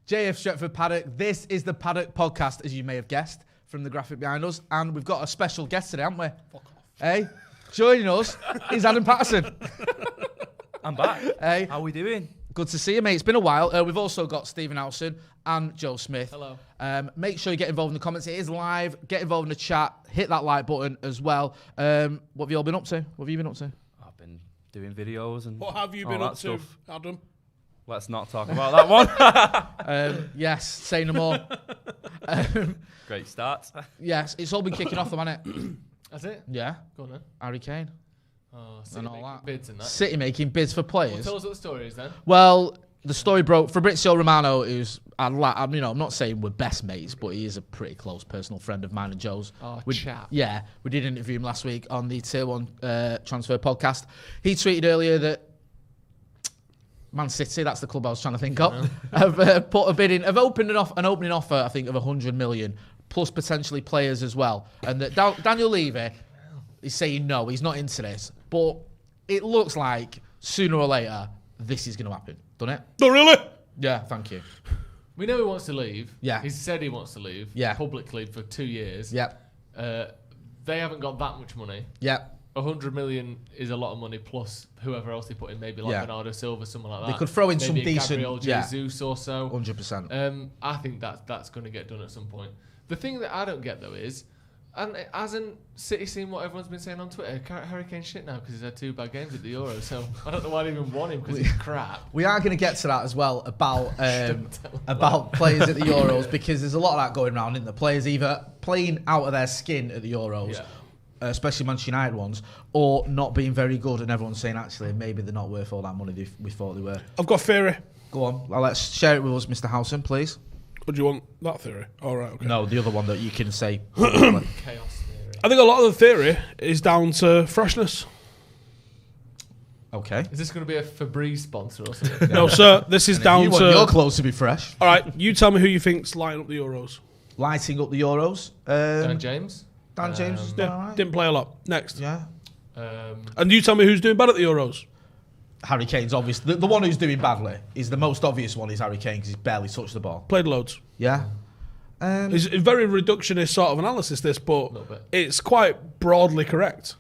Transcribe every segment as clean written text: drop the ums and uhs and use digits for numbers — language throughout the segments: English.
JF Stretford Paddock. This is the Paddock Podcast, as you may have guessed from the graphic behind us. And we've got a special guest today, haven't we? Fuck off. Hey, joining us is Adam Patterson. I'm back. Hey. How are we doing? Good to see you, mate. It's been a while. We've also got Stephen Howson and Joe Smith. Hello. Make sure you get involved in the comments. It is live. Get involved in the chat. Hit that like button as well. What have you all been up to? What have you been up to? I've been doing videos and What have you all been that up to, stuff. Adam? Let's not talk about that one. Yes, say no more. Great start. Yes, it's all been kicking off, hasn't it? That's it? Yeah. Go on then. Harry Kane. Oh, And City all making that. bids and that. City making bids for Well, players. tell us what the story is then. Well, the story broke. Fabrizio Romano, who's, I'm not saying we're best mates, but he is a pretty close personal friend of mine and Joe's. Oh, we, chap. Yeah, we did interview him last week on the Tier 1 Transfer Podcast. He tweeted earlier that Man City, that's the club I was trying to think of, have put a bid in, have opened an opening offer, I think, of 100 million, plus potentially players as well. And that Daniel Levy is saying no, he's not into this. But it looks like sooner or later, this is going to happen, doesn't it? Oh, really? Yeah, thank you. We know he wants to leave. Yeah. He's said he wants to leave. Yeah. Publicly for 2 years. Yep, They haven't got that much money. yep. 100 million is a lot of money, plus whoever else they put in, maybe like Yeah. Bernardo Silva, someone like that. They could throw in maybe some a decent- Gabriel yeah. Jesus or so. 100%. I think that's going to get done at some point. The thing that I don't get though is, and hasn't City seen what everyone's been saying on Twitter? Harry Kane shit now because he's had 2 bad games at the Euro. So I don't know why they even want him because he's crap. We are going to get to that as well about players at the Euros, because there's a lot of that going around, isn't there? Players either playing out of their skin at the Euros, Yeah. especially Manchester United ones, or not being very good, and everyone's saying actually maybe they're not worth all that money we thought they were. I've got a theory. Go on, well, let's share it with us, Mr. Howson, please. Would you want that theory? All right, okay. No, the other one that you can say. Chaos theory. I think a lot of the theory is down to freshness. Okay. Is this going to be a Febreze sponsor or something? No, sir. This is down You to. want your clothes to be fresh. All right, you tell me who you think's lighting up the Euros. Lighting up the Euros. Dan James. Dan James is doing all right. Didn't play a lot. Next. Yeah. And you tell me who's doing bad at the Euros. Harry Kane's obvious. The one who's doing badly is the most obvious one is Harry Kane because he's barely touched the ball. Played loads. Yeah. It's a very reductionist sort of analysis, this, but Little bit. it's quite broadly correct.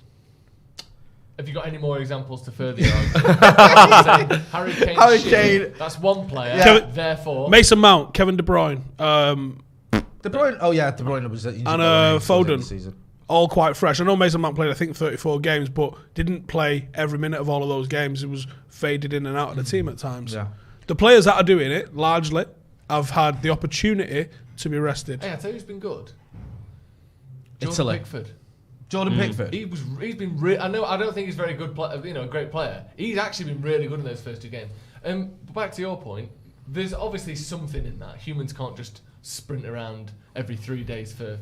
Have you got any more examples to further your argument? Harry Kane. Harry shit. Kane. That's one player. Yeah. Therefore. Mason Mount, Kevin De Bruyne, De Bruyne. Oh yeah, De Bruyne was injured and Foden. Foden. All quite fresh. I know Mason Mount played, I think, 34 games, but didn't play every minute of all of those games. He was faded in and out of the team at times. Yeah. The players that are doing it, largely, have had the opportunity to be rested. Hey, I tell you who's been good. Italy. Jordan Pickford. Jordan Pickford. He's been. I don't think he's a very good. A great player. He's actually been really good in those first 2 games. But back to your point, there's obviously something in that. Humans can't just sprint around every 3 days for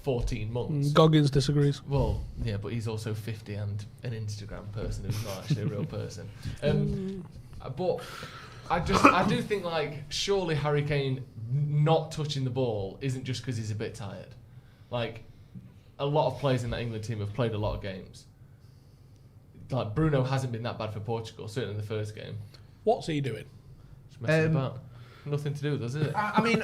14 months. Goggins disagrees. Well, yeah, but he's also 50 and an Instagram person who's not actually a real person. But I do think, like, surely Harry Kane not touching the ball isn't just because he's a bit tired. Like, a lot of players in that England team have played a lot of games. Like, Bruno hasn't been that bad for Portugal, certainly in the first game. What's he doing? Just messing about. Nothing to do with us, is it? I mean,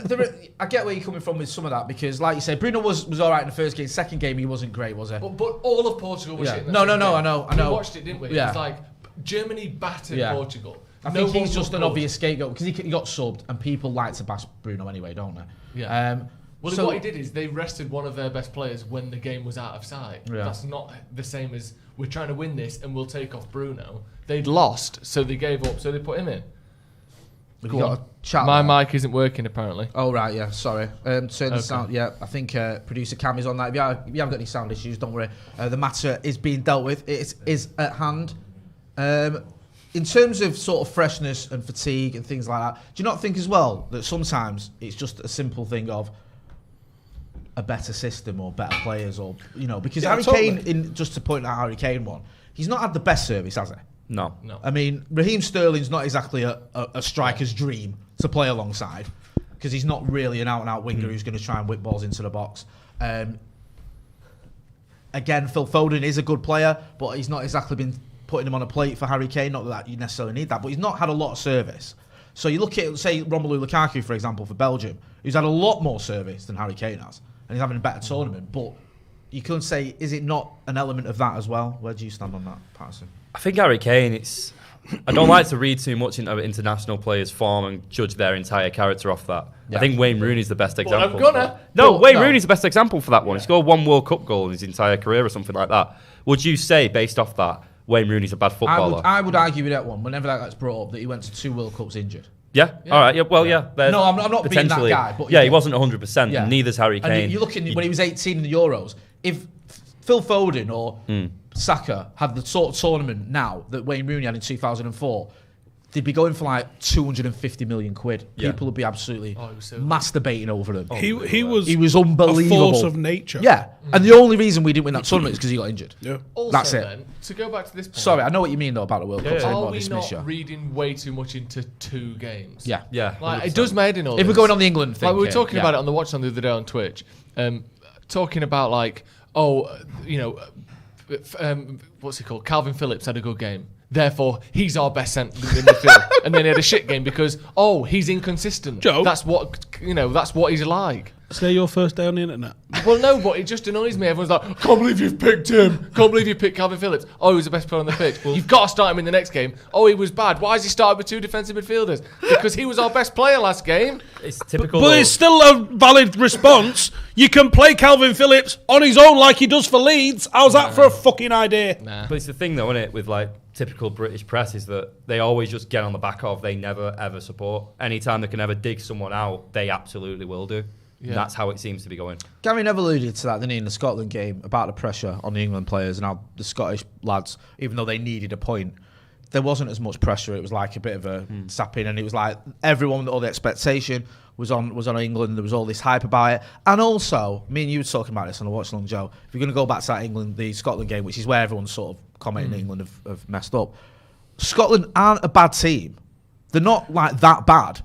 I get where you're coming from with some of that because, like you said, Bruno was all right in the first game. Second game, he wasn't great, was he? But all of Portugal was Yeah. shit in that No, second game. I know. We watched it, didn't we? Yeah. It was like Germany battered Yeah. Portugal. I think he's just an obvious scapegoat because he got subbed and people like to bash Bruno anyway, don't they? Yeah. Well, so what he did is they rested one of their best players when the game was out of sight. Yeah. That's not the same as we're trying to win this and we'll take off Bruno. They'd lost, so they gave up, so they put him in. Have you got a chat? My there? mic isn't working apparently. Oh right, yeah. Sorry. Turn the Okay. sound. Yeah, I think producer Cam is on that. If you haven't got any sound issues, don't worry. The matter is being dealt with. It is at hand. In terms of sort of freshness and fatigue and things like that, do you not think as well that sometimes it's just a simple thing of a better system or better players, or because Harry Kane, just to point out Harry Kane one, he's not had the best service, has he? No. I mean, Raheem Sterling's not exactly a striker's dream to play alongside because he's not really an out-and-out winger who's going to try and whip balls into the box. Again, Phil Foden is a good player, but he's not exactly been putting him on a plate for Harry Kane. Not that you necessarily need that, but he's not had a lot of service. So you look at, say, Romelu Lukaku, for example, for Belgium, who's had a lot more service than Harry Kane has, and he's having a better tournament. But you can say, is it not an element of that as well? Where do you stand on that, Patterson? I think Harry Kane, I don't like to read too much into international players' form and judge their entire character off that. Yeah. I think Wayne Rooney's the best example. Wayne Rooney's the best example for that one. Yeah. He scored 1 World Cup goal in his entire career or something like that. Would you say, based off that, Wayne Rooney's a bad footballer? I would argue with that one, whenever that gets brought up, that he went to 2 World Cups injured. Yeah? All right. Yeah. Well, yeah. No, I'm not being that guy. But he wasn't 100%. Yeah. Neither's Harry Kane. And you look at when he was 18 in the Euros, if Phil Foden or Saka had the sort of tournament now that Wayne Rooney had in 2004, they'd be going for like 250 million quid. Yeah. People would be absolutely masturbating over him. He was unbelievable. A force of nature. Yeah. And the only reason we didn't win that tournament is because he got injured. Yeah. Also, that's it. Then, to go back to this point. Sorry, I know what you mean though about the World Cup. Are we not reading way too much into 2 games? Yeah. Yeah. Like, it does my head in all If we're going on the England thing. Like, we were talking about it on the watch on the other day on Twitch. Talking about like, what's he called? Calvin Phillips had a good game. Therefore, he's our best centre in midfield. And then he had a shit game because, he's inconsistent. Joe. That's what he's like. Say your first day on the internet. Well, no, but it just annoys me. Everyone's like, I can't believe you've picked him. Can't believe you picked Calvin Phillips. Oh, he was the best player on the pitch. You've got to start him in the next game. Oh, he was bad. Why is he started with 2 defensive midfielders? Because he was our best player last game. It's typical. But it's still a valid response. You can play Calvin Phillips on his own like he does for Leeds. How's that for a fucking idea? Nah. But it's the thing though, isn't it, with like typical British press is that they always just get on the back of, they never ever support. Anytime they can ever dig someone out, they absolutely will do. Yeah. That's how it seems to be going. Gary Neville alluded to that, didn't he, in the Scotland game, about the pressure on the England players and how the Scottish lads, even though they needed a point, there wasn't as much pressure. It was like a bit of a sapping, and it was like everyone, all the expectation was on England. There was all this hype about it. And also, me and you were talking about this on the Watch Long, Joe. If you're going to go back to that the Scotland game, which is where everyone's sort of commenting England have messed up, Scotland aren't a bad team. They're not like that bad.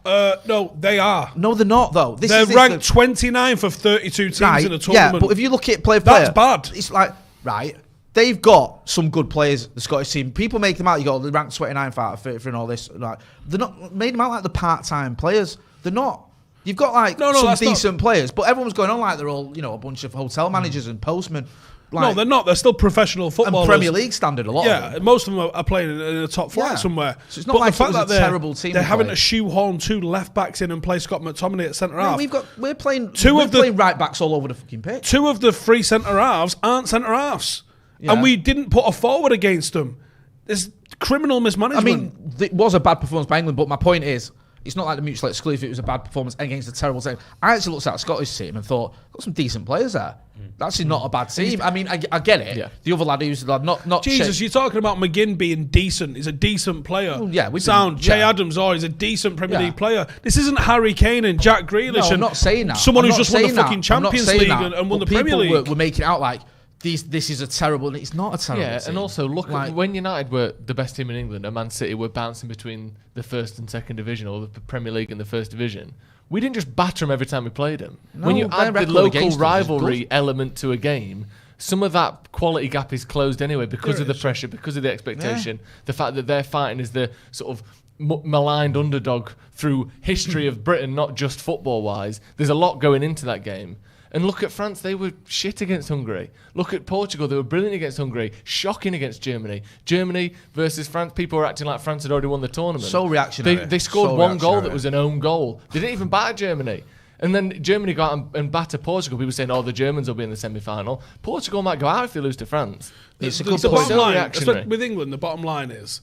No, they are. No, they're not though. They're ranked 29th of 32 teams in the tournament. Yeah, but if you look at player for player, that's bad. It's like, right, they've got some good players, the Scottish team. People make them out, you go, they're ranked 29th out of 30 and all this. Like, they're not, made them out like the part-time players. They're not. You've got like some decent players, but everyone's going on like they're all, a bunch of hotel managers and postmen. Like, no, they're not. They're still professional footballers. And Premier League standard, a lot of them. Most of them are playing in a top flight somewhere. So it's not like the fact that a terrible team. They're having to shoehorn 2 left backs in and play Scott McTominay at centre half. We're playing playing right backs all over the fucking pitch. 2 of the 3 centre halves aren't centre halves, and we didn't put a forward against them. There's criminal mismanagement. I mean, it was a bad performance by England, but my point is, it's not like the mutual exclusive. It was a bad performance against a terrible team. I actually looked at the Scottish team and thought, got some decent players there. That's actually not a bad team. I mean, I get it. Yeah. The other lad who's not Jesus, you're talking about McGinn being decent. He's a decent player. Well, yeah, Che Adams, he's a decent Premier League player. This isn't Harry Kane and Jack Grealish. No, I'm not saying that. Someone who's just won the fucking Champions League and won the Premier League. We're making it out like this is a terrible. It's not a terrible team. And also look at when United were the best team in England and Man City were bouncing between the first and second division, or the Premier League and the first division. We didn't just batter them every time we played them. No, when you add the local rivalry element to a game, some of that quality gap is closed anyway because of the pressure, because of the expectation, the fact that they're fighting as the sort of maligned underdog through history of Britain, not just football-wise. There's a lot going into that game. And look at France, they were shit against Hungary. Look at Portugal, they were brilliant against Hungary, shocking against Germany. Germany versus France, people were acting like France had already won the tournament. So reactionary. They scored one goal that was an own goal. They didn't even batter Germany. And then Germany go out and batter Portugal. People saying, the Germans will be in the semi-final. Portugal might go out if they lose to France. It's the bottom line, with England, the bottom line is,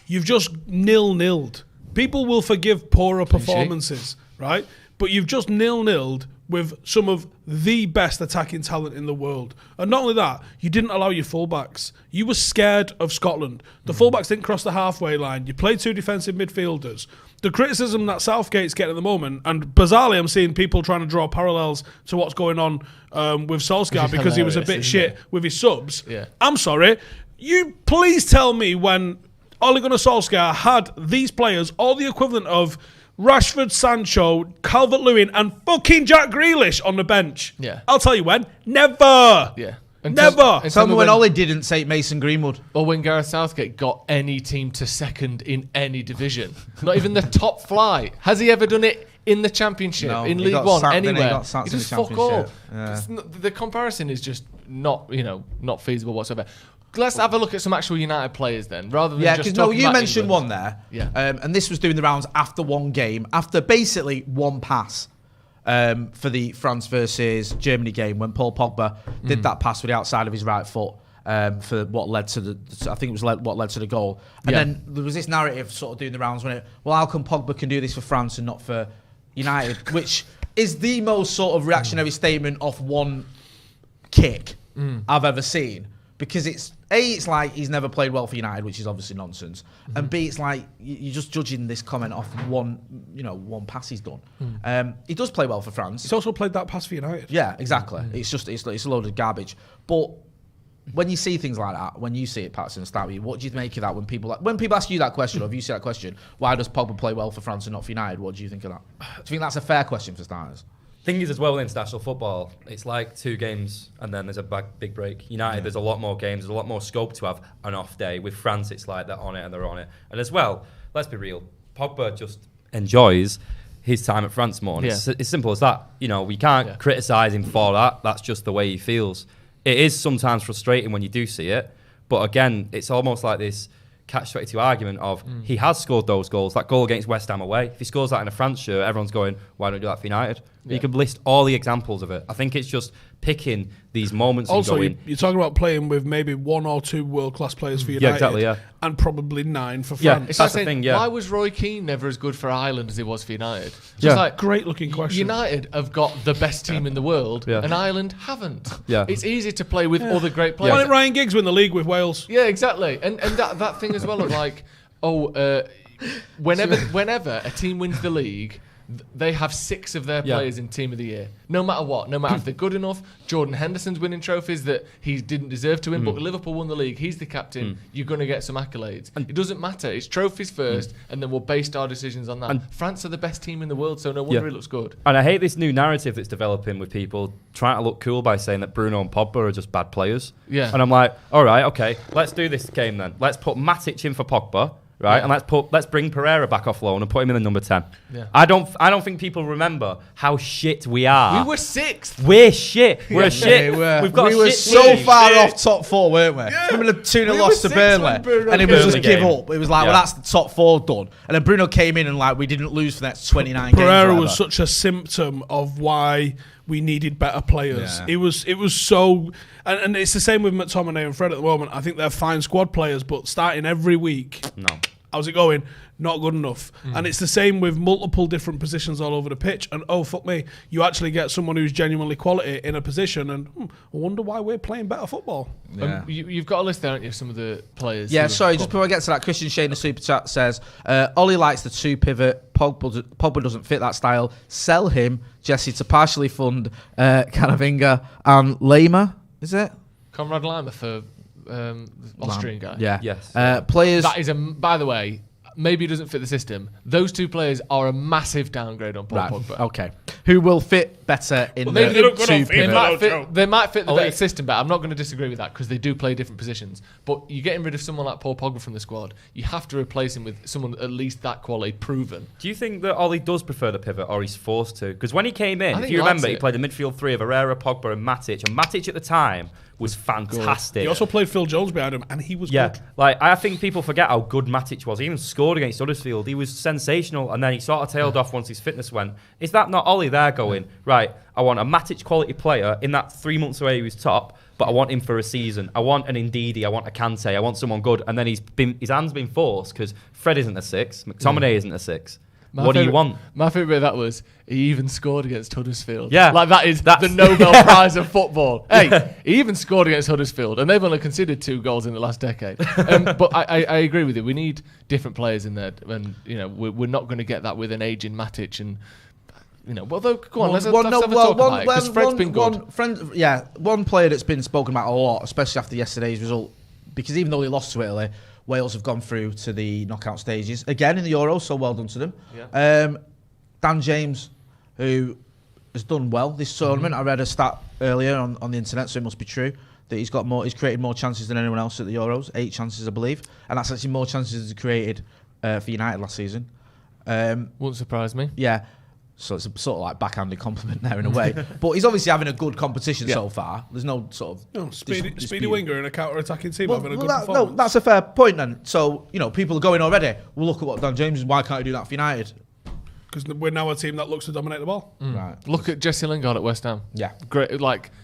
you've just nil-nilled. People will forgive poorer performances, right? But you've just nil-nilled with some of the best attacking talent in the world. And not only that, you didn't allow your fullbacks. You were scared of Scotland. The fullbacks didn't cross the halfway line. You played 2 defensive midfielders. The criticism that Southgate's getting at the moment, and bizarrely I'm seeing people trying to draw parallels to what's going on with Solskjaer because he was a bit shit with his subs. Yeah. I'm sorry. You please tell me when Ole Gunnar Solskjaer had these players, all the equivalent of Rashford, Sancho, Calvert-Lewin, and fucking Jack Grealish on the bench. Yeah. I'll tell you when. Never. Yeah. Never. Tell me when Ollie didn't say Mason Greenwood. Or when Gareth Southgate got any team to second in any division. Not even the top flight. Has he ever done it in the Championship, in League One, anywhere? He does fuck all. Yeah. The comparison is just not feasible whatsoever. Let's have a look at some actual United players then, rather than just talking you about mentioned England. one there, and this was doing the rounds after one game, after basically one pass for the France versus Germany game when Paul Pogba did that pass with the outside of his right foot for what led to what led to the goal. And then there was this narrative sort of doing the rounds when how come Pogba can do this for France and not for United, which is the most sort of reactionary statement off one kick I've ever seen. Because it's like he's never played well for United, which is obviously nonsense, and B, it's like you're just judging this comment off one pass he's done. He does play well for France. He's also played that pass for United. Yeah, exactly. It's a load of garbage. But when you see things like that, when you see it, Patson, start with you, what do you make of that? When people ask you that question, or if you see that question, why does Pogba play well for France and not for United? What do you think of that? Do you think that's a fair question for starters? Thing is, as well, in international football, it's like 2 games and then there's a big break. United, there's a lot more games, there's a lot more scope to have an off day. With France, it's like they're on it and they're on it. And as well, let's be real, Pogba just enjoys his time at France more. And it's simple as that. We can't criticise him for that. That's just the way he feels. It is sometimes frustrating when you do see it. But again, it's almost like this catch-22 argument of he has scored those goals. That goal against West Ham away, if he scores that in a France shirt, everyone's going, why don't you do that for United? You could list all the examples of it. I think it's just picking these moments also, and going... you're talking about playing with maybe 1 or 2 world-class players for United, and probably 9 for France. It's that's the thing, Why was Roy Keane never as good for Ireland as he was for United? Great-looking question. United have got the best team in the world, and Ireland haven't. It's easy to play with other great players. Why didn't Ryan Giggs win the league with Wales? Yeah, exactly. And that thing as well of like, whenever a team wins the league, they have 6 of their players in Team of the Year. No matter what. No matter if they're good enough. Jordan Henderson's winning trophies that he didn't deserve to win, but Liverpool won the league. He's the captain. You're going to get some accolades. It doesn't matter. It's trophies first, and then we'll base our decisions on that. And France are the best team in the world, so no wonder it looks good. And I hate this new narrative that's developing with people trying to look cool by saying that Bruno and Pogba are just bad players. Yeah. And I'm like, all right, okay, let's do this game then. Let's put Matic in for Pogba. Right, and let's bring Pereira back off loan and put him in the number 10. Yeah. I don't think people remember how shit we are. We were 6th. We're shit. We're a shit. We were so far off top 4, weren't we? Yeah. Remember the 2-0 loss to Burnley, and it was just give up. It was like, well, that's the top 4 done. And then Bruno came in and like we didn't lose for the next 29 games. Pereira was such a symptom of why we needed better players. Yeah. It was so, and it's the same with McTominay and Fred at the moment. I think they're fine squad players, but starting every week, how's it going? Not good enough. And it's the same with multiple different positions all over the pitch. And oh, fuck me, you actually get someone who's genuinely quality in a position and I wonder why we're playing better football. Yeah. You've got a list there, haven't you, some of the players? Yeah, sorry, just before I get to that, Christian Shane in the Super Chat says, Ollie likes the 2 pivot, Pogba doesn't fit that style, sell him, Jesse, to partially fund Canavinga and Lema, is it? Conrad Lima for Austrian guy. Yeah. Yes. Players. That is by the way, maybe he doesn't fit the system. Those 2 players are a massive downgrade on Paul Pogba. Okay. Who will fit better in the 2 pivot? They might fit the better system better. I'm not going to disagree with that because they do play different positions. But you're getting rid of someone like Paul Pogba from the squad. You have to replace him with someone at least that quality, proven. Do you think that Ollie does prefer the pivot or he's forced to? Because when he came in, if you remember, he played the midfield 3 of Herrera, Pogba and Matic. And Matic at the time was fantastic. He also played Phil Jones behind him, and he was good. Like I think people forget how good Matic was. He even scored against Huddersfield. He was sensational, and then he sort of tailed off once his fitness went. Is that not Ollie there going, right, I want a Matic quality player in that 3 months away he was top, but I want him for a season. I want an Ndidi, I want a Kante, I want someone good. And then his hand's been forced because Fred isn't a 6, McTominay isn't a 6. What do you want? My favourite bit of that was he even scored against Huddersfield. Yeah. Like that's the Nobel Prize of football. Hey, he even scored against Huddersfield, and they've only conceded 2 goals in the last decade. But I agree with you. We need different players in there, and we're not going to get that with an aging Matic and. Well, though, go on. Let's have a talk about it, because Fred's been good. One player that's been spoken about a lot, especially after yesterday's result, because even though they lost to Italy, Wales have gone through to the knockout stages again in the Euros, so well done to them. Yeah. Dan James, who has done well this tournament. I read a stat earlier on the internet, so it must be true, that he's created more chances than anyone else at the Euros, 8 chances, I believe, and that's actually more chances he's created for United last season. Wouldn't surprise me. Yeah. So it's a sort of like backhanded compliment there in a way. But he's obviously having a good competition so far. There's no sort of... speedy winger in a counter-attacking team having a good performance. No, that's a fair point then. So, people are going already. Well, look at what Dan James is. Why can't he do that for United? Because we're now a team that looks to dominate the ball. Right. Look at Jesse Lingard at West Ham. Yeah. Great,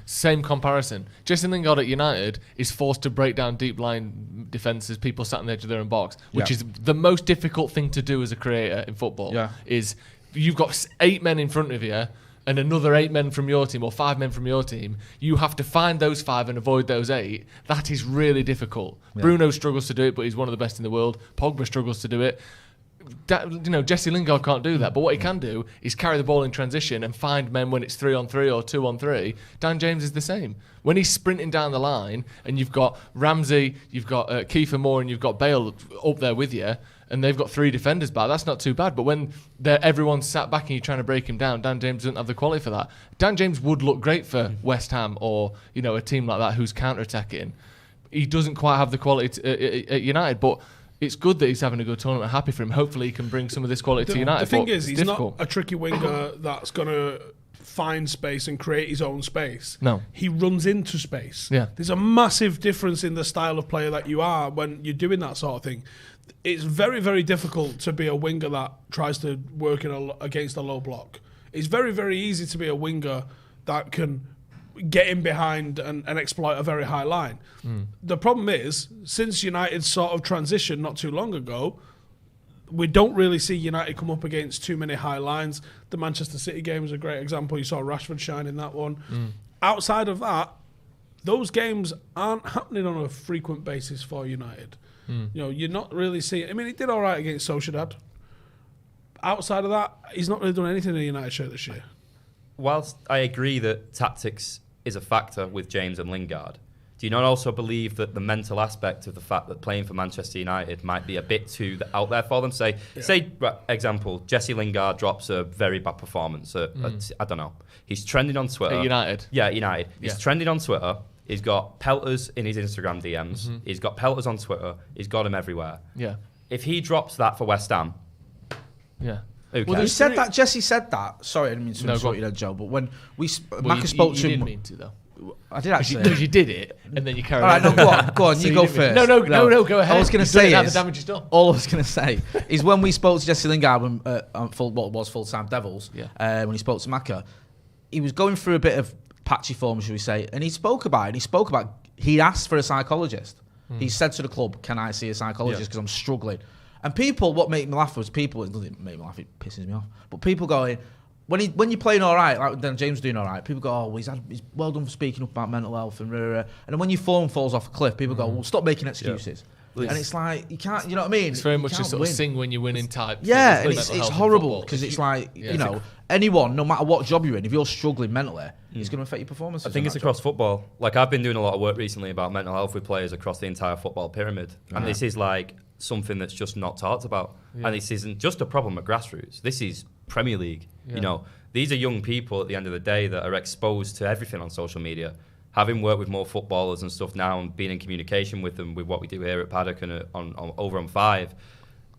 same comparison. Jesse Lingard at United is forced to break down deep line defences, people sat on the edge of their own box, which is the most difficult thing to do as a creator in football. Yeah. Is you've got 8 men in front of you and another 8 men from your team or 5 men from your team. You have to find those 5 and avoid those 8. That is really difficult. Yeah. Bruno struggles to do it, but he's one of the best in the world. Pogba struggles to do it. Jesse Lingard can't do that, but what he can do is carry the ball in transition and find men when it's 3-on-3 or 2-on-3. Dan James is the same. When he's sprinting down the line and you've got Ramsey, you've got Kiefer Moore and you've got Bale up there with you, and they've got 3 defenders back, that's not too bad. But when everyone's sat back and you're trying to break him down, Dan James doesn't have the quality for that. Dan James would look great for West Ham or a team like that who's counter-attacking. He doesn't quite have the quality at United, but it's good that he's having a good tournament. Happy for him. Hopefully he can bring some of this quality to United. The thing is, he's difficult. not a tricky winger that's going to find space and create his own space. No. He runs into space. Yeah. There's a massive difference in the style of player that you are when you're doing that sort of thing. It's very, very difficult to be a winger that tries to work against a low block. It's very, very easy to be a winger that can get in behind and exploit a very high line. The problem is, since United sort of transitioned not too long ago, we don't really see United come up against too many high lines. The Manchester City game is a great example. You saw Rashford shine in that one. Outside of that, those games aren't happening on a frequent basis for United. You're not really seeing... I mean, he did all right against Sociedad. Outside of that, he's not really done anything in a United shirt this year. Whilst I agree that tactics is a factor with James and Lingard, do you not also believe that the mental aspect of the fact that playing for Manchester United might be a bit too out there for them? Say, example, Jesse Lingard drops a very bad performance at I don't know. He's trending on Twitter. At United? Yeah, United. He's trending on Twitter. He's got pelters in his Instagram DMs. He's got pelters on Twitter. He's got them everywhere. Yeah. If he drops that for West Ham... Yeah. Well, he said that. Jesse said that. Sorry, I didn't mean to insult you there, Joe. But when Macca spoke to him, you didn't mean to though. I did actually. Because you did it, and then you carried on. All right, no, go on. You go first. No, go ahead. All I was going to say is, the damage is done. All I was going to say is when we spoke to Jesse Lingard on full-time Devils, when he spoke to Macca, he was going through a bit of patchy form, should we say, and he spoke about it. He asked for a psychologist. He said to the club, "Can I see a psychologist because I'm struggling?" And people, what made me laugh was it doesn't make me laugh, it pisses me off. But people going, when you're playing all right, like then James doing all right, people go, "Oh, well, he's well done for speaking up about mental health." And then when your form falls off a cliff, people go, "Well, stop making excuses." Yeah. And it's like, you can't, you know what I mean? It's very much a sort of sing when you're winning type. Yeah, and it's horrible because it's like, anyone, no matter what job you're in, if you're struggling mentally, it's going to affect your performance. I think it's across football. Like, I've been doing a lot of work recently about mental health with players across the entire football pyramid. And this is like something that's just not talked about. And this isn't just a problem at grassroots. This is Premier League. These are young people at the end of the day that are exposed to everything on social media. Having worked with more footballers and stuff now and being in communication with them with what we do here at Paddock and over on 5,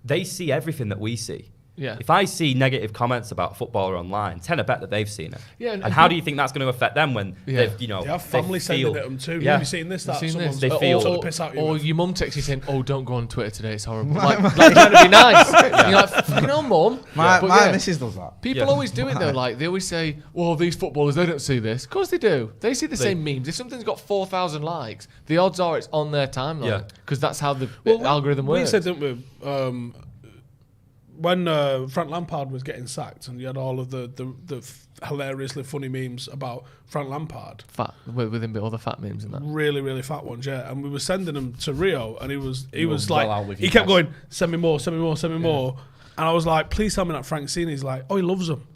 they see everything that we see. Yeah. If I see negative comments about a footballer online, 10 I bet that they've seen it. Yeah, and how do you think that's going to affect them when they've, they have family sending it them too? Yeah. Have you seen this? That someone's they feel the piss out or your mum texts you saying, "Oh, don't go on Twitter today. It's horrible." like trying to be nice. You're like, "Fucking hell, mum." My missus does that. People always do it though. Like they always say, "Well, these footballers, they don't see this." Of course they do. They see the same memes. If something's got 4,000 likes, the odds are it's on their timeline because that's how the algorithm works. We said, didn't we? When Frank Lampard was getting sacked and you had all of the hilariously funny memes about Frank Lampard. Fat, with him, all the fat memes and that. Really, really fat ones, yeah. And we were sending them to Rio and he was like, he kept going, "Send me more, send me more, send me more." And I was like, "Please tell me that Frank's seen." He's like, "Oh, he loves them."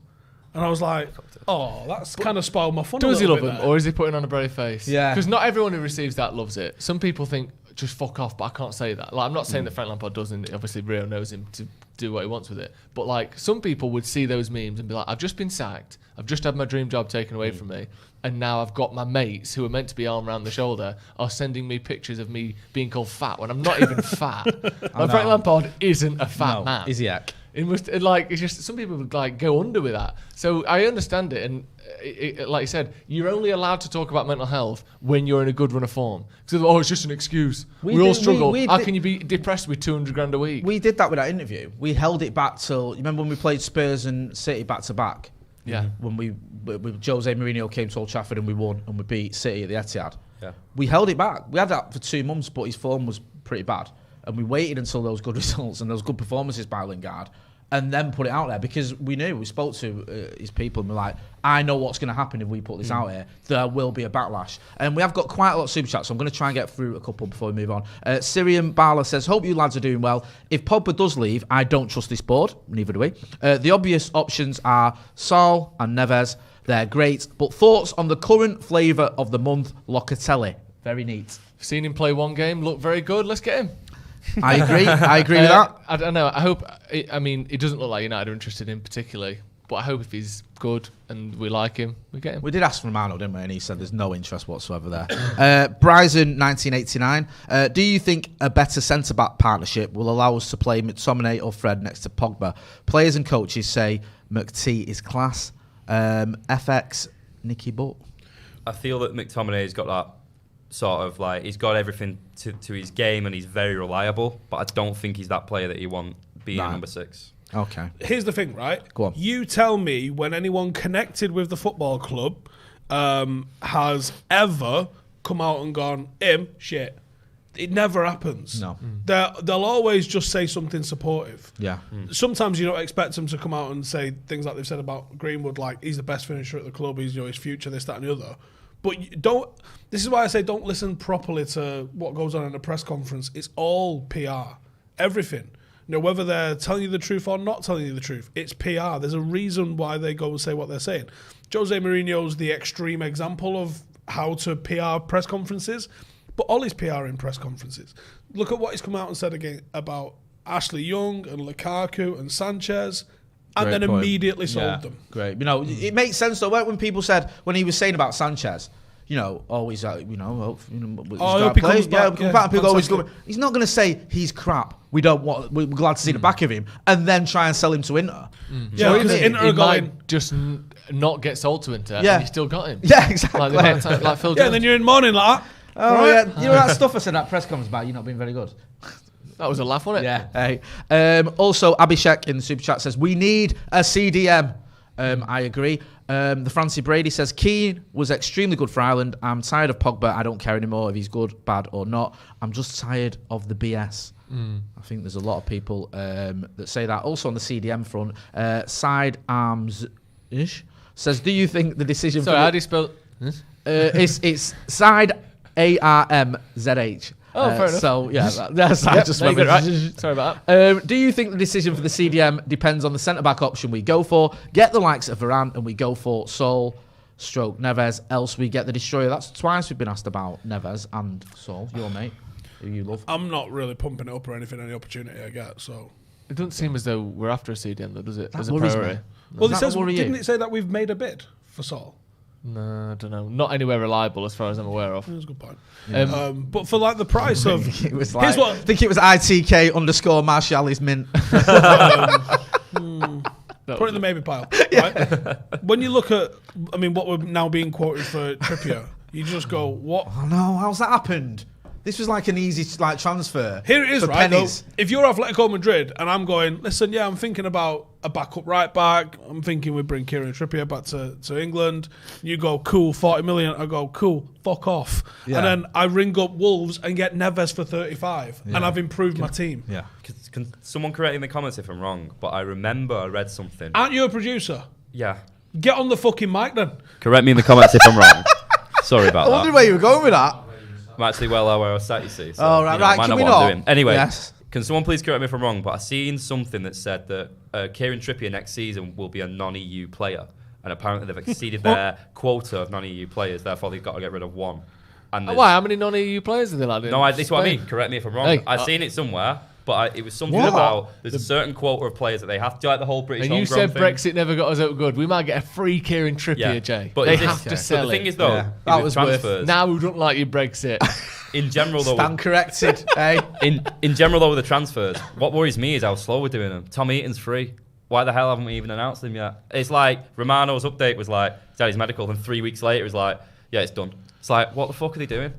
And I was like, "Oh, that's kind of spoiled my fun." Does he love them or is he putting on a brave face? Yeah. Because not everyone who receives that loves it. Some people think, just fuck off, but I can't say that. Like, I'm not saying that Frank Lampard doesn't. Obviously, Rio knows him to do what he wants with it. But like some people would see those memes and be like, I've just been sacked. I've just had my dream job taken away from me. And now I've got my mates who are meant to be arm around the shoulder are sending me pictures of me being called fat when I'm not even fat. Like Frank Lampard isn't a fat man. Is he heck? It must it's just some people would like go under with that. So I understand it, and like you said, you're only allowed to talk about mental health when you're in a good run of form. Because it's just an excuse. We all struggle. How can you be depressed with 200 grand a week? We did that with that interview. We held it back till you remember when we played Spurs and City back to back. Yeah. When Jose Mourinho came to Old Trafford and we won and we beat City at the Etihad. Yeah. We held it back. We had that for 2 months, but his form was pretty bad. And we waited until those good results and those good performances by Lingard and then put it out there because we knew, we spoke to his people and we're like, I know what's going to happen if we put this out here. There will be a backlash. And we have got quite a lot of super chats, so I'm going to try and get through a couple before we move on. Syrian Bala says, hope you lads are doing well. If Pogba does leave, I don't trust this board. Neither do we. The obvious options are Saul and Neves. They're great. But thoughts on the current flavour of the month, Locatelli. Very neat. Seen him play one game, looked very good. Let's get him. I agree with that. I don't know. It doesn't look like United are interested in particularly, but I hope if he's good and we like him, we get him. We did ask for Romano, didn't we? And he said there's no interest whatsoever there. Bryson, 1989. Do you think a better centre-back partnership will allow us to play McTominay or Fred next to Pogba? Players and coaches say McT is class. FX, Nicky Butt. I feel that McTominay's got that sort of like, he's got everything to his game and he's very reliable, but I don't think he's that player that you want being number 6. Okay. Here's the thing, right? Go on. You tell me when anyone connected with the football club has ever come out and gone, shit. It never happens. No. They'll always just say something supportive. Yeah. Sometimes you don't expect them to come out and say things like they've said about Greenwood, like he's the best finisher at the club, he's his future, this, that and the other. But this is why I say don't listen properly to what goes on in a press conference. It's all PR. Everything. Whether they're telling you the truth or not telling you the truth, it's PR. There's a reason why they go and say what they're saying. Jose Mourinho's the extreme example of how to PR press conferences, but Ollie's PR in press conferences. Look at what he's come out and said again about Ashley Young and Lukaku and Sanchez. And Great then point. immediately sold them. Great. It makes sense though. When people said, when he was saying about Sanchez, he's hope he comes back. People always go. He's not going to say he's crap. We're glad to see the back of him, and then try and sell him to Inter. Yeah, because Inter are going might just not get sold to Inter, Yeah. and you still got him. Yeah, exactly. Like Phil Jones. and then you're in mourning like that. Oh yeah, that stuff I said at press conference about you not being very good. That was a laugh, wasn't it? Yeah. Hey. Also, Abhishek in the super chat says we need a CDM. I agree. The Francie Brady says Keane was extremely good for Ireland. I'm tired of Pogba. I don't care anymore if he's good, bad or not. I'm just tired of the BS. I think there's a lot of people that say that. Also on the CDM front, Side Arms ish says, do you think the decision? Sorry, how do you spell? It's Side ARMZH. Oh, fair enough. So yeah, that's just right. Sorry about that. Do you think the decision for the CDM depends on the centre-back option we go for? Get the likes of Varane and we go for Saul, Neves, else we get the destroyer. That's twice we've been asked about Neves and Saul, your mate, who you love. I'm not really pumping it up or anything, any opportunity I get, so. It doesn't seem as though we're after a CDM, though, does it? That As a worries priority. me. Well, didn't it say that we've made a bid for Saul? No, I don't know. Not anywhere reliable as far as I'm aware of. That's a good point. But for like the price of... It was like, I think it was ITK_Marshall is mint. Put it in the maybe pile. Right? When you look at, what we're now being quoted for Trippier, you just go, what? Oh no, how's that happened? This was like an easy transfer. Here it is, for right? Though, pennies. if you're Atletico Madrid and I'm going, listen, I'm thinking about a backup right back. I'm thinking we bring Kieran Trippier back to England. You go, cool, 40 million. I go, cool, fuck off. Yeah. And then I ring up Wolves and get Neves for 35. And I've improved my team. Yeah. Can someone correct me in the comments if I'm wrong, but I remember I read something. Aren't you a producer? Yeah. Get on the fucking mic then. Correct me in the comments if I'm wrong. Sorry about I wondered that. where you were going with that. I'm actually well aware where I was sat, you see. So, Oh, right, right. might Can know we what not? I'm doing. Anyway, Yes. can someone please correct me if I'm wrong, but I seen something that said that Kieran Trippier next season will be a non-EU player. And apparently they've exceeded their quota of non-EU players, therefore they've got to get rid of one. And Why? How many non-EU players are there like? No, this is what I mean. Correct me if I'm wrong. Hey, I've seen it somewhere, But it was something about there's a certain quota of players that they have to, like the whole British And you homegrown said thing. Brexit never got us out good. We might get a free Kieran Trippier, Jay. But they have to sell but the it. thing is, though, that was transfers. Now we don't like your Brexit. In general, though, stand corrected. Hey, in general, though, with the transfers, what worries me is how slow we're doing them. Tom Eaton's free. Why the hell haven't we even announced him yet? It's like Romano's update was like, he's had his medical, and 3 weeks later, he's like, yeah, it's done. It's like, what the fuck are they doing?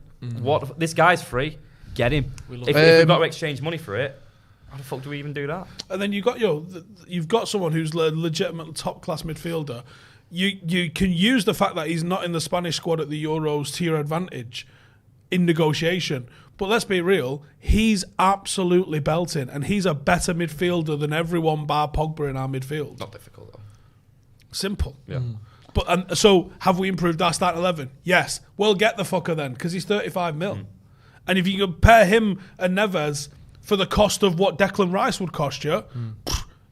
This guy's free. Get him. If we've got to exchange money for it, how the fuck do we even do that? And then you've got someone who's a legitimate top class midfielder. You can use the fact that he's not in the Spanish squad at the Euros to your advantage in negotiation. But let's be real, he's absolutely belting, and he's a better midfielder than everyone bar Pogba in our midfield. Not difficult, though. Simple. Yeah. But so have we improved our start 11? Yes. Well, get the fucker then, because he's 35 mil. And if you compare him and Neves for the cost of what Declan Rice would cost you,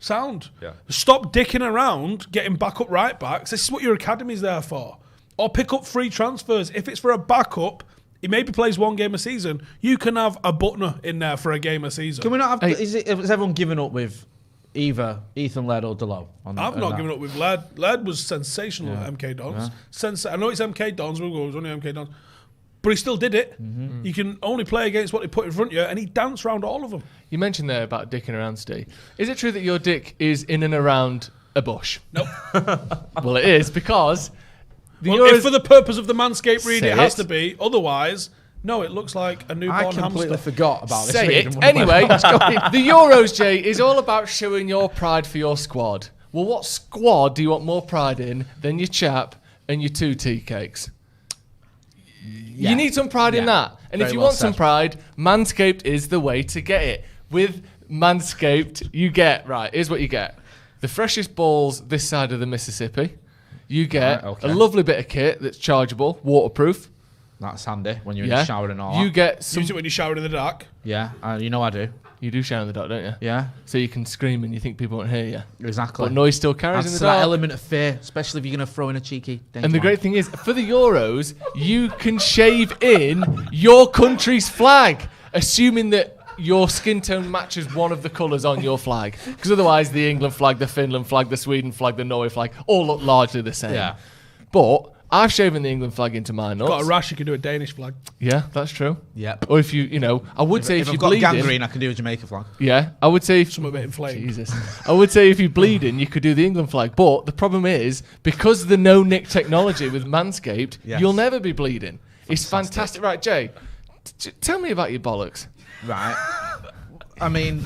sound. Yeah. Stop dicking around getting backup right backs. This is what your academy's there for. Or pick up free transfers. If it's for a backup, he maybe plays one game a season. You can have a Butner in there for a game a season. can we not have? Is everyone giving up with either Ethan Laird or Delo? I've not given up with Laird. Laird was sensational at MK Dons. I know it's MK Dons. It was only MK Dons. But he still did it. You can only play against what they put in front of you, and he danced around all of them. You mentioned there about dicking around, Steve. Is it true that your dick is in and around a bush? Nope. Well, it is, because... if for the purpose of the Manscaped read, Say it has it. to be. Otherwise, no, it looks like a newborn I completely hamster. forgot about this. Say read it. and Anyway, the Euros, Jay, is all about showing your pride for your squad. Well, what squad do you want more pride in than your chap and your 2 tea cakes? You need some pride in that. And if you want some pride, Manscaped is the way to get it. With Manscaped, you get, here's what you get. The freshest balls this side of the Mississippi. You get a lovely bit of kit that's chargeable, waterproof. That's handy when you're in the shower and all. You get some... Use it when you shower in the dark. Yeah, you know I do. You do shower in the dark, don't you? Yeah. So you can scream and you think people won't hear you. Exactly. But noise still carries in the Adds to dark. that element of fear, especially if you're going to throw in a cheeky danger And the one. great thing is, for the Euros, you can shave in your country's flag, assuming that your skin tone matches one of the colours on your flag. Because otherwise, the England flag, the Finland flag, the Sweden flag, the Norway flag, all look largely the same. Yeah. But I've shaven the England flag into my nuts. Got a rash, you can do a Danish flag. Yeah, that's true. Yep. Or if I would say if I've you're got bleeding... gangrene, I can do a Jamaica flag. Yeah, I would say... Some of it inflamed. Jesus. I would say if you're bleeding, you could do the England flag. But the problem is, because of the no-nick technology with Manscaped, you'll never be bleeding. It's fantastic. Right, Jay, tell me about your bollocks. Right. I mean,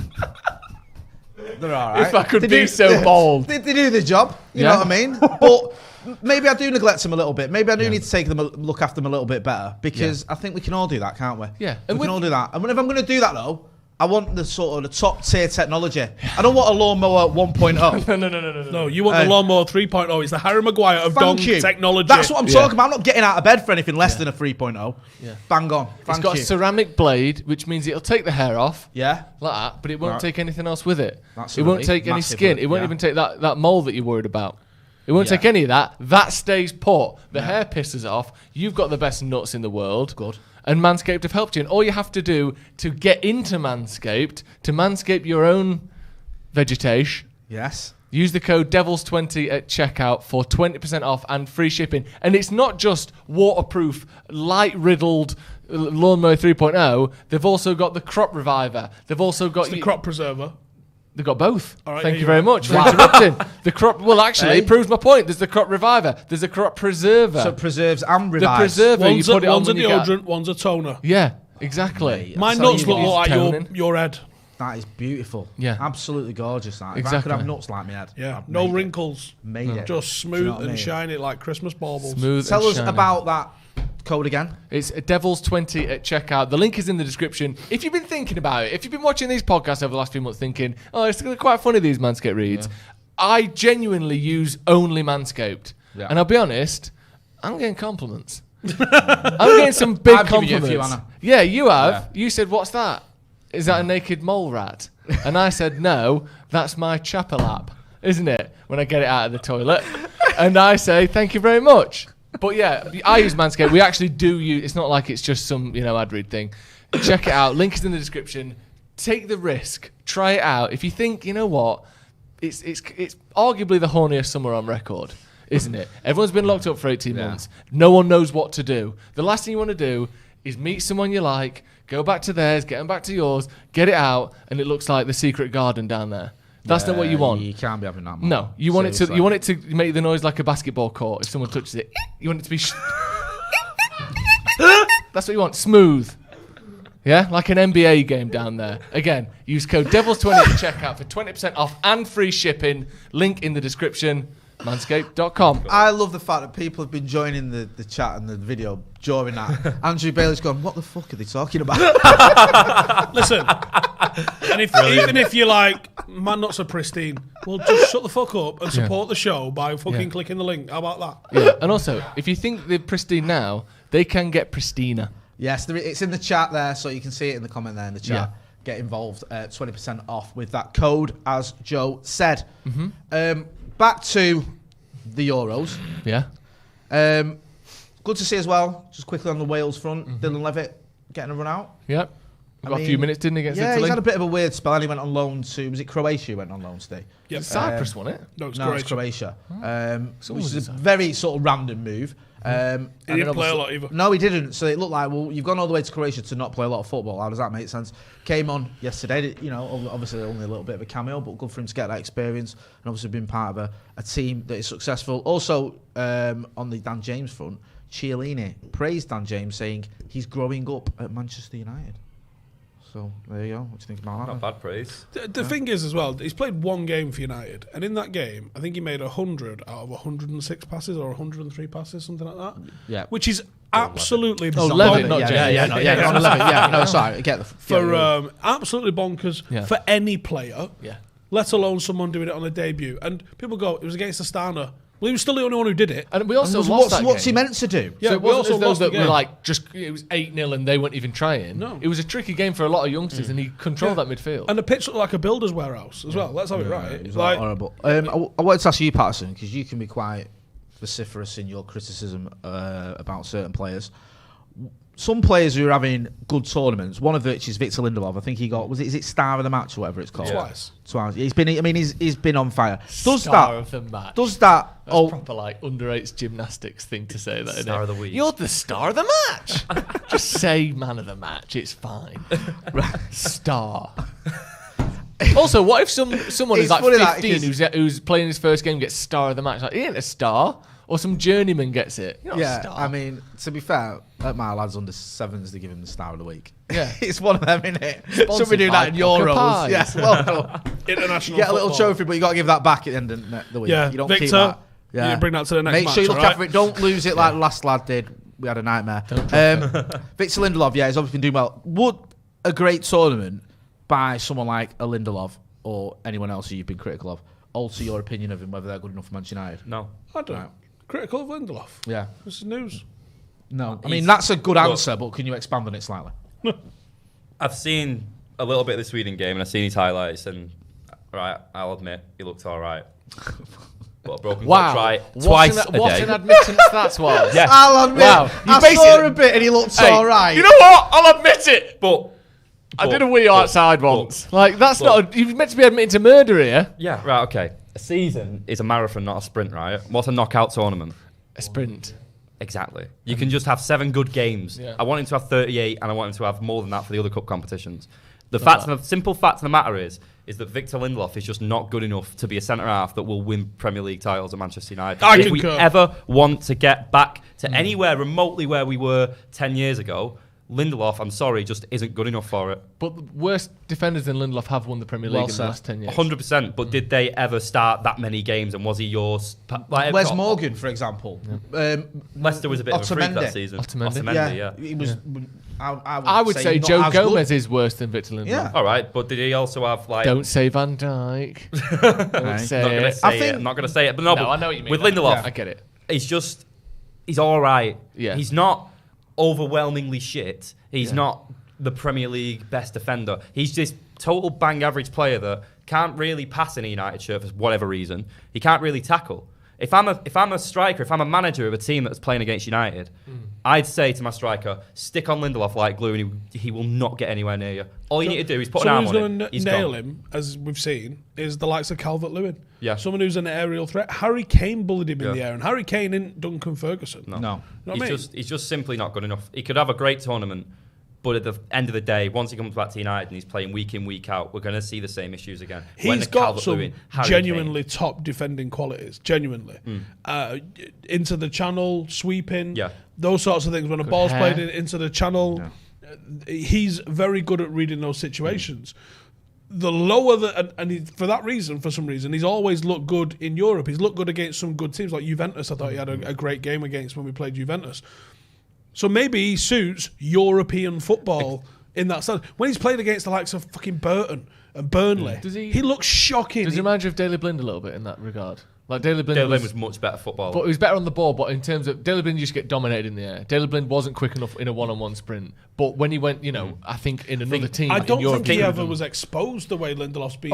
they're all right. If I could be so bold. They do the job, you know what I mean? But maybe I do neglect them a little bit. Maybe I do need to look after them a little bit better, because I think we can all do that, can't we? Yeah. We can all do that. And if I'm going to do that, though, I want the sort of the top tier technology. I don't want a lawnmower 1.0. No, you want the lawnmower 3.0. It's the Harry Maguire of dong technology. That's what I'm talking about. I'm not getting out of bed for anything less than a 3.0. Yeah. Bang on. It's got a ceramic blade, which means it'll take the hair off. Yeah. Like that, but it won't take anything else with it. That's it won't really take any massive, skin. It won't even take that mole that you're worried about. It won't take any of that. That stays put. The hair pisses off. You've got the best nuts in the world. Good. And Manscaped have helped you. And all you have to do to get into Manscaped, to manscape your own vegetation, Yes. use the code DEVILS20 at checkout for 20% off and free shipping. And it's not just waterproof, light-riddled lawnmower 3.0. They've also got the crop reviver. They've also got... It's the crop preserver. They've got both. All right, Thank yeah, you very much for interrupting. The crop... Well, actually, it proves my point. There's the crop reviver. There's a crop preserver. So it preserves and the revives. preserver, One's you put it on a when you get... deodorant, one's a toner. Yeah, exactly. My So nuts you look can like toning. your head. That is beautiful. Yeah. Absolutely gorgeous, that. If I Exactly. could have nuts like my head. Yeah, I'd no made it. wrinkles. Made it. Just Do you smooth know what I and mean? shiny like Christmas baubles. Smooth Tell and us shiny. about that code again. It's DEVILS20 at checkout. The link is in the description. If you've been thinking about it, if you've been watching these podcasts over the last few months thinking, oh, it's quite funny, these Manscaped reads, I genuinely use only Manscaped. Yeah. And I'll be honest, I'm getting compliments. I'm getting some big I've given compliments. you a few, Anna. Yeah, you have. Yeah. You said, what's that? Is that a naked mole rat? And I said, no, that's my chapelap, isn't it? When I get it out of the toilet. And I say, thank you very much. But yeah, I use Manscaped. We actually do use, it's not like it's just some, ad read thing. Check it out. Link is in the description. take the risk, try it out. If you think, you know what, it's arguably the horniest summer on record, isn't it? Everyone's been locked up for 18 months. No one knows what to do. The last thing you want to do is meet someone you like, go back to theirs, get them back to yours, get it out, and it looks like the secret garden down there. That's not what you want. You can't be having that. Man. No, you want it to make the noise like a basketball court. If someone touches it, you want it to be. That's what you want. Smooth. Yeah, like an NBA game down there. Again, use code Devils20 at checkout for 20% off and free shipping. Link in the description. Manscaped.com. I love the fact that people have been joining the chat and the video during that. Andrew Bailey's gone, what the fuck are they talking about? Listen, and even if you're like, man, not so pristine, well, just shut the fuck up and support the show by fucking clicking the link. How about that? Yeah, and also, if you think they're pristine now, they can get pristina. Yes, it's in the chat there, so you can see it in the comment there in the chat. Yeah. Get involved, 20% off with that code, as Joe said. Back to the Euros. Yeah. Good to see as well, just quickly on the Wales front, Dylan Levitt getting a run out. Yep. Got a few minutes, didn't he, against Italy? Yeah, he's had a bit of a weird spell, and he went on loan to, was it Croatia he went on loan to? Yep. Cyprus, wasn't it? No, it's Croatia. Which is a very sort of random move. He didn't play a lot either. No, he didn't. So it looked like, well, you've gone all the way to Croatia to not play a lot of football. How does that make sense? Came on yesterday, you know, obviously only a little bit of a cameo, but good for him to get that experience and obviously been part of a team that is successful. Also, on the Dan James front, Chiellini praised Dan James, saying he's growing up at Manchester United. So there you go. What do you think about that? Not bad praise. The thing is, as well, he's played one game for United, and in that game, I think he made 100 out of 106 passes or 103 passes, something like that. Yeah, which is absolutely Levitt, not no, sorry, I get the absolutely bonkers for any player. Yeah, let alone someone doing it on a debut. And people go, it was against Astana. Well, he was still the only one who did it. And we also lost that what's game. he meant to do? Yeah, so it wasn't as though that we like it was 8-0 and they weren't even trying. No. It was a tricky game for a lot of youngsters and he controlled that midfield. And the pitch looked like a builder's warehouse as well. Let's have it right. It was horrible. I wanted to ask you, Patterson, because you can be quite vociferous in your criticism about certain players. Some players who are having good tournaments, one of which is Victor Lindelof. I think he got, is it star of the match or whatever it's called? Twice. He's been on fire. Star of the match. Does that? That's proper like underage gymnastics thing to say. That star of the week. You're the star of the match. Just say man of the match. It's fine. Star. Also, what if someone who's like 15 who's playing his first game gets star of the match? Like, he ain't a star. Or some journeyman gets it. You're not a star. I mean, to be fair, like my lads under 7s, they give him the star of the week. Yeah. It's one of them, innit? Should we do that in Euros? Yes, well, international. You get a little trophy, but you got to give that back at the end of the week. Yeah, you don't Victor, keep that. Yeah. You bring that to the next match. Make sure you look after it. Don't lose it like the last lad did. We had a nightmare. Victor Lindelof, he's obviously been doing well. Would a great tournament by someone like a Lindelof or anyone else who you've been critical of alter your opinion of him, whether they're good enough for Manchester United? No. I don't know. Critical of Lindelof? Yeah. This is news. No. I mean, that's a good answer, but can you expand on it slightly? I've seen a little bit of the Sweden game and I've seen his highlights and, right, I'll admit, he looked all right. But a broken clock try twice a day. What an admittance that was. Yeah. I'll admit. Wow. I saw a bit and he looked all right. You know what? I'll admit it. But I did a wee outside once. Like, that's not... You're meant to be admitting to murder here. Yeah, right, okay. A season is a marathon, not a sprint, right? What's a knockout tournament? A sprint. Exactly. You can just have 7 good games. Yeah. I want him to have 38 and I want him to have more than that for the other cup competitions. The simple fact of the matter is that Victor Lindelof is just not good enough to be a centre-half that will win Premier League titles at Manchester United. If we ever want to get back to anywhere remotely where we were 10 years ago, Lindelof, I'm sorry, just isn't good enough for it. But the worst defenders than Lindelof have won the Premier League in the last 10 years. 100%, but did they ever start that many games and was he yours? Wes Morgan, for example. Yeah. Leicester was a bit of a freak that season. Otamendi, yeah. He was, I would say Joe Gomez is worse than Victor Lindelof. Yeah. All right, but did he also have like... Don't say Van Dijk. Don't say it. I'm not going to say it. But no, I know what you mean. With Lindelof, I get it. He's all right. Yeah. He's not overwhelmingly shit. He's not the Premier League best defender. He's this total bang average player that can't really pass in a United shirt for whatever reason. He can't really tackle. If I'm a striker, if I'm a manager of a team that's playing against United, I'd say to my striker, stick on Lindelof like glue, and he will not get anywhere near you. All you need to do is put an arm on him. Someone who's going to nail him, as we've seen, is the likes of Calvert-Lewin. Yeah. Someone who's an aerial threat. Harry Kane bullied him in the air, and Harry Kane isn't Duncan Ferguson. No. He's just simply not good enough. He could have a great tournament, but at the end of the day, once he comes back to United and he's playing week in, week out, we're going to see the same issues again. He's got some genuinely top defending qualities, genuinely. Into the channel, sweeping, those sorts of things. When a ball's played into the channel, he's very good at reading those situations. The lower for that reason, for some reason, he's always looked good in Europe. He's looked good against some good teams like Juventus. I thought he had a great game against when we played Juventus. So maybe he suits European football in that sense. When he's played against the likes of fucking Burton and Burnley, he looks shocking. Does he remind you of Daley Blind a little bit in that regard? Like Daley Blind was much better footballer. But he was better on the ball, but in terms of Daley Blind, you just get dominated in the air. Daley Blind wasn't quick enough in a one-on-one sprint. But when he went, I think in another team, I don't think he ever was exposed the way Lindelof's been.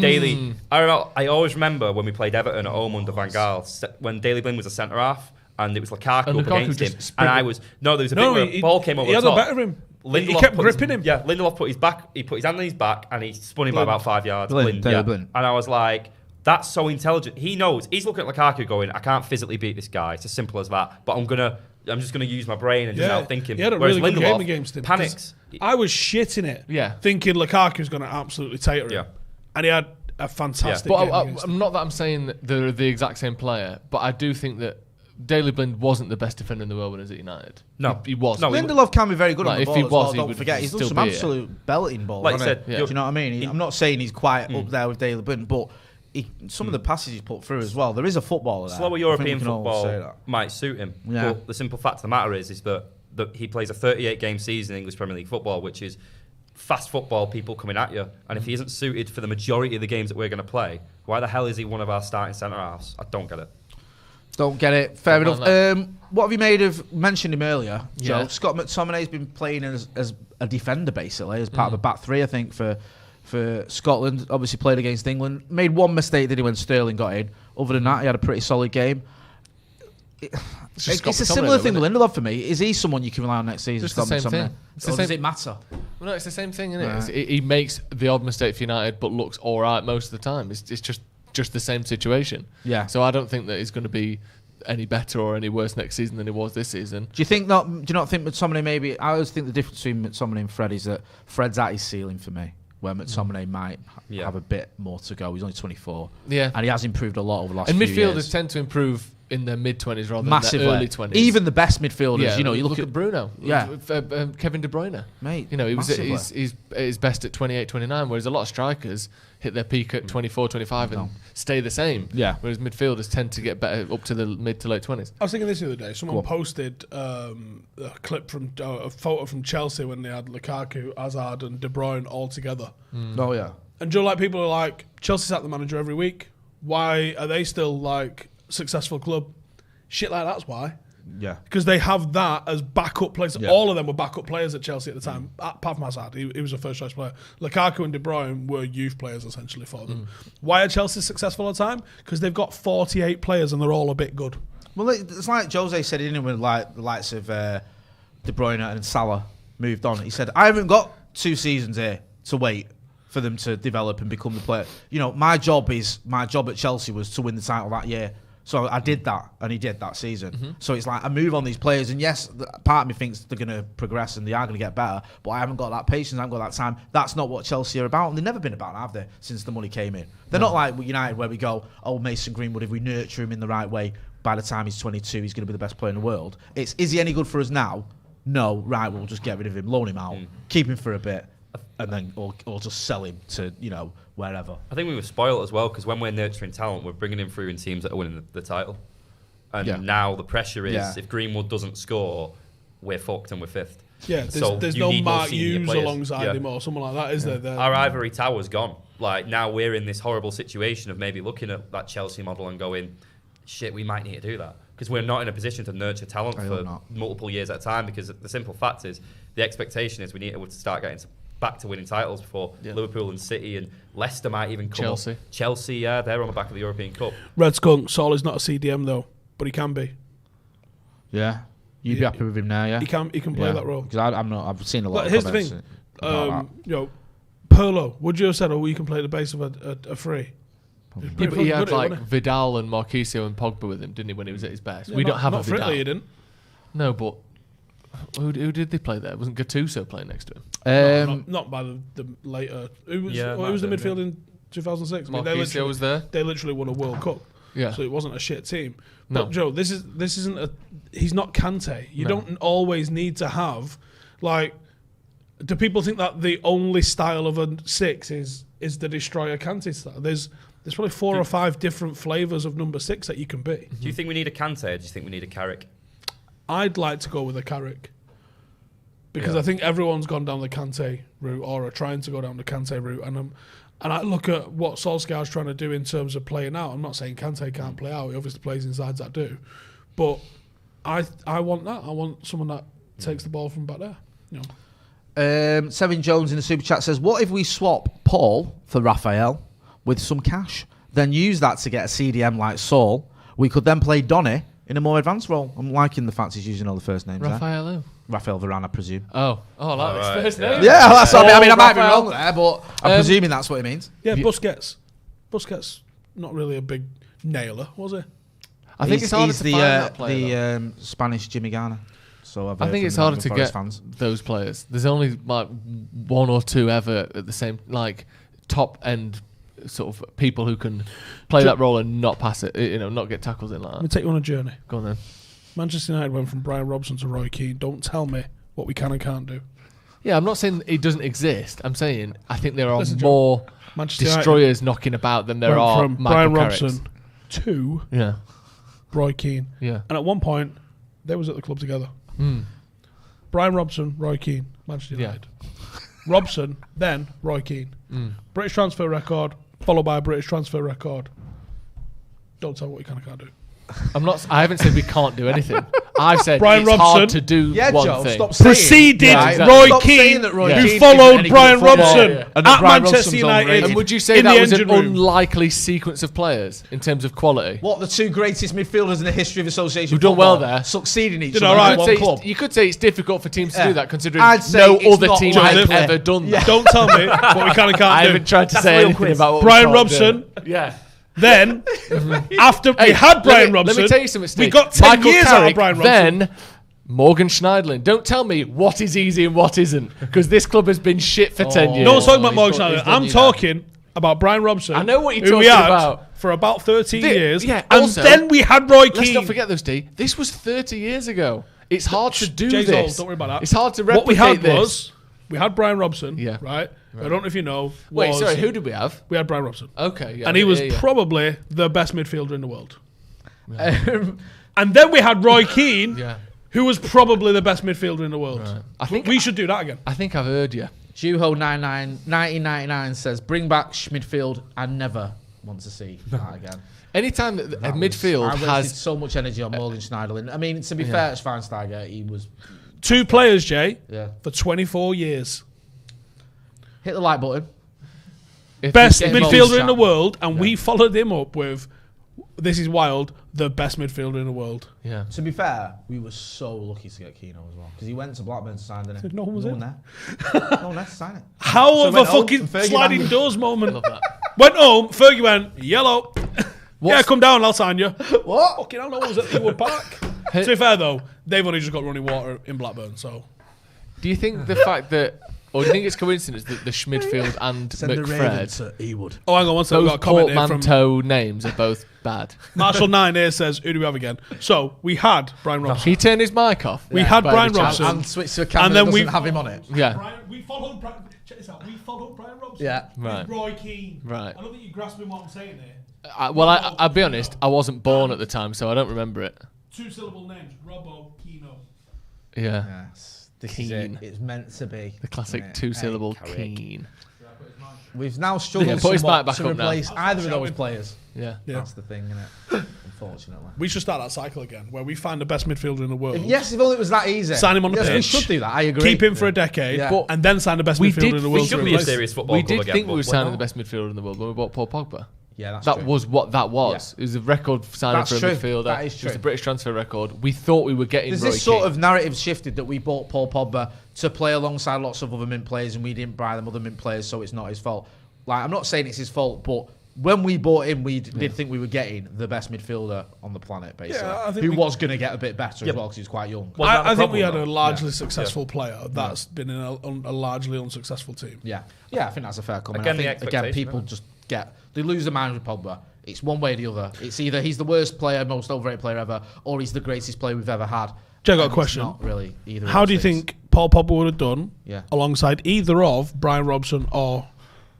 Daley. I always remember when we played Everton at home under Van Gaal, when Daley Blind was a centre-half, and it was Lukaku up against him. And there was a bit where a ball came over the top. He had a better him. Lindelof he kept gripping him. Yeah, Lindelof put his hand on his back, and he spun him by about 5 yards. Blind. And I was like, that's so intelligent. He knows. He's looking at Lukaku going, I can't physically beat this guy. It's as simple as that. But I'm just gonna use my brain and just outthink him. He had a really good game against him. Panics. I was shitting it, thinking Lukaku's going to absolutely tater him. And he had a fantastic game. But not that I'm saying that they're the exact same player, but I do think that Daley Blind wasn't the best defender in the world when he was at United. No, he was. No, Lindelof can be very good on the ball. If he was, don't forget, he's done some absolute belting balls. Like you said, do you know what I mean? I'm not saying he's quite up there with Daley Blind, but some of the passes he's put through as well. There is a footballer there. Slower European football might suit him. Yeah. But the simple fact of the matter is that he plays a 38-game season in English Premier League football, which is fast football, people coming at you. And if he isn't suited for the majority of the games that we're going to play, why the hell is he one of our starting centre-halves? I don't get it. Don't get it. Fair enough. What have you made of, mentioned him earlier, Joe? Scott McTominay's been playing as a defender, basically, as part of a back three, I think, for Scotland. Obviously played against England. Made one mistake, did he, when Sterling got in. Other than that, he had a pretty solid game. It's a similar thing with Lindelof for me. Is he someone you can rely on next season? It's the same thing. Does it matter? Well, no, it's the same thing, isn't it? He makes the odd mistake for United, but looks all right most of the time. It's just the same situation. Yeah. So I don't think that he's going to be any better or any worse next season than he was this season. Do you not think McTominay maybe? I always think the difference between McTominay and Fred is that Fred's at his ceiling for me, where McTominay might have a bit more to go. He's only 24. Yeah. And he has improved a lot over the last few years. And midfielders tend to improve in their mid-20s rather Massively. than their early 20s. Even the best midfielders, you look at Bruno. Yeah. Kevin De Bruyne. Mate, he's his best at 28, 29, whereas a lot of strikers hit their peak at 24, 25 and stay the same. Yeah. Whereas midfielders tend to get better up to the mid to late 20s. I was thinking this the other day. Someone posted a clip from a photo from Chelsea when they had Lukaku, Hazard and De Bruyne all together. Oh, yeah. And people are like, Chelsea sack the manager every week. Why are they still like successful club? Shit like that's why. Yeah. Because they have that as backup players. Yeah. All of them were backup players at Chelsea at the time. Apart from Hazard, he was a first choice player. Lukaku and De Bruyne were youth players essentially for them. Why are Chelsea successful all the time? Because they've got 48 players and they're all a bit good. Well, it's like Jose said, didn't he, when the likes of De Bruyne and Salah moved on. He said, I haven't got 2 seasons here to wait for them to develop and become the player. My job at Chelsea was to win the title that year. So I did that, and he did that season. So it's like I move on these players, and yes, part of me thinks they're going to progress and they are going to get better, but I haven't got that patience, I haven't got that time. That's not what Chelsea are about, and they've never been about, have they, since the money came in? They're not like United, where we go, Mason Greenwood, if we nurture him in the right way, by the time he's 22, he's going to be the best player in the world. Is he any good for us now? No, right, we'll just get rid of him, loan him out, keep him for a bit, and then or just sell him to wherever. I think we were spoiled as well, because when we're nurturing talent, we're bringing him through in teams that are winning the title. And now the pressure is, if Greenwood doesn't score, we're fucked and we're 5th. Yeah, there's no Mark Hughes alongside him or someone like that, is there? Our ivory tower's gone. Like, now we're in this horrible situation of maybe looking at that Chelsea model and going, shit, we might need to do that. Because we're not in a position to nurture talent for multiple years at a time, because the simple fact is, the expectation is we need to start getting back to winning titles before Liverpool and City and Leicester might even come Chelsea. up. Chelsea, yeah, they're on the back of the European Cup. Red Skunk, Saul is not a CDM though, but he can be. Yeah. You'd be happy with him now, yeah? He can play that role. Because I'm not. I've seen a lot of Here's the comments thing. about Pirlo, would you have said, you can play the base of a free? Yeah, but he had like Vidal and Marquisio and Pogba with him, didn't he, when he was at his best? Yeah, we don't have a Vidal. Italy, he didn't. No, but who did they play there? Wasn't Gattuso playing next to him? Not by the later. Who was the been, midfield in 2006? Marquisio was there. They literally won a World Cup. Yeah. So it wasn't a shit team. No. But Joe, this isn't he's not Kante. You don't always need to have do people think that the only style of a 6 is the destroyer Kante style? There's probably 4 or 5 different flavours of number 6 that you can be. Do you think we need a Kante or do you think we need a Carrick? I'd like to go with a Carrick. Because I think everyone's gone down the Kante route or are trying to go down the Kante route. And I look at what Solskjaer's trying to do in terms of playing out. I'm not saying Kante can't play out. He obviously plays in sides that do. But I want that. I want someone that takes the ball from back there. Sevin Jones in the super chat says, what if we swap Paul for Raphael with some cash, then use that to get a CDM like Saul? We could then play Donny in a more advanced role. I'm liking the fact he's using all the first names Raphael who? Raphael Varane, I presume. I like his first name. Yeah, that's what I mean. I might be wrong there, but I'm presuming that's what it means. Yeah, Busquets. Busquets, not really a big nailer, was he? I think it's harder to find that player. The Spanish Jimmy Garner. So I think it's harder to get those players. There's only like 1 or 2 ever at the same top end sort of people who can play that role and not pass it, not get tackles in like that. Let me take you on a journey. Go on then. Manchester United went from Brian Robson to Roy Keane. Don't tell me what we can and can't do. Yeah, I'm not saying it doesn't exist. I'm saying I think there are more destroyers knocking about than there are from Brian Robson to Roy Keane. Yeah. And at one point, they was at the club together. Brian Robson, Roy Keane, Manchester United. Robson, then Roy Keane. British transfer record, followed by a British transfer record. Don't tell me what you can and can't do. I haven't said we can't do anything. I've said Brian it's Robson, hard to do one Joe, thing. stop saying, preceded Roy Keane, who followed Brian Robson at Manchester United. And would you say that was an unlikely sequence of players in terms of quality? What, the 2 greatest midfielders in the history of association who've done well there, succeeding each other in one club? You could say it's difficult for teams to do that, considering no other team has ever done that. Don't tell me what we can and can't do. I haven't tried to say anything about what Brian Robson. Yeah. Then, after we had Brian Robson, let me tell you something, Steve. We got 10 years out of Brian Robson. Then, Morgan Schneidlin. Don't tell me what is easy and what isn't, because this club has been shit for 10 years. No one's talking about Morgan Schneidlin. I'm talking about Brian Robson. I know what you're talking about. For about 13 years. Yeah, and also, then we had Roy Keane. Let's not forget this, D. This was 30 years ago. It's hard to do Jay's this. Don't worry about that. It's hard to replicate what we had this. We had Brian Robson, right? I don't know if you know. Wait, sorry, who did we have? We had Brian Robson. Okay, yeah. And he was probably the best midfielder in the world. And then we had Roy Keane, who was probably the best midfielder in the world. Right. I think we should do that again. I think I've heard you. Juho1999 says, bring back midfield. I never want to see that again. Anytime that a midfield has so much energy on Morgan Schneiderlin. I mean, to be fair, Schweinsteiger, he was 2 players, Jay, for 24 years. Hit the like button. Best midfielder in the world, and we followed him up with, this is wild, the best midfielder in the world. Yeah. To be fair, we were so lucky to get Keno as well, because he went to Blackburn to sign, didn't he? No one was there. No one there to sign it. How of a fucking sliding doors moment. Love that. Went home, Fergie went, yellow. Yeah, come down, I'll sign you. What? Fucking hell, no one was at Ewood Park. To be fair, though, they've only just got running water in Blackburn, so. Do you think the fact that, or do you think it's coincidence that the Schmidfield and McFred, oh, hang on one second, those got a comment here portmanteau names are both bad? Marshall9 here says, who do we have again? So, we had Brian Robson. He turned his mic off. We had Brian Robson. And switched to a camera that doesn't have him on it. Yeah. We followed Brian, check this out, we followed Brian Robson. Yeah. Right. With Roy Keane. Right. I don't think you're grasping what I'm saying here. I'll be honest, I wasn't born at the time, so I don't remember it. 2-syllable names, Robbo, Keno. Yeah. Yes. This Keane. is it. It's meant to be. The classic 2-syllable Keane. We've now struggled put his mic somewhat back to up now. replace either of those players. Yeah. That's the thing, isn't it? Unfortunately. We should start that cycle again, where we find the best midfielder in the world. Yes, if only it was that easy. Sign him on the pitch. We should do that. I agree. Keep him for a decade, and then sign the best midfielder in the world. We should be a serious football We club did again, think we but were we're signing not. the best midfielder in the world when we bought Paul Pogba. Yeah, that's That true. was what that was. Yeah. It was a record signing That's for a true. midfielder. That is It true. was the British transfer record. We thought we were getting There's Roy this sort Keane. of narrative shifted that we bought Paul Pogba to play alongside lots of other mint players and we didn't buy them other mint players, so it's not his fault. Like, I'm not saying it's his fault, but when we bought him, we did think we were getting the best midfielder on the planet, basically. Yeah, I think who was going to get a bit better as well because he was quite young. Was that the I think we had problem, a though? largely successful player that's been in a largely unsuccessful team. Yeah, I think that's a fair comment. Again, I the think, expectation, people isn't it? just they lose their mind with Pogba. It's one way or the other. It's either he's the worst player, most overrated player ever, or he's the greatest player we've ever had. Jay, I got a And question. It's not really either. How of do you those things. think Paul Pogba would have done Yeah. alongside either of Brian Robson or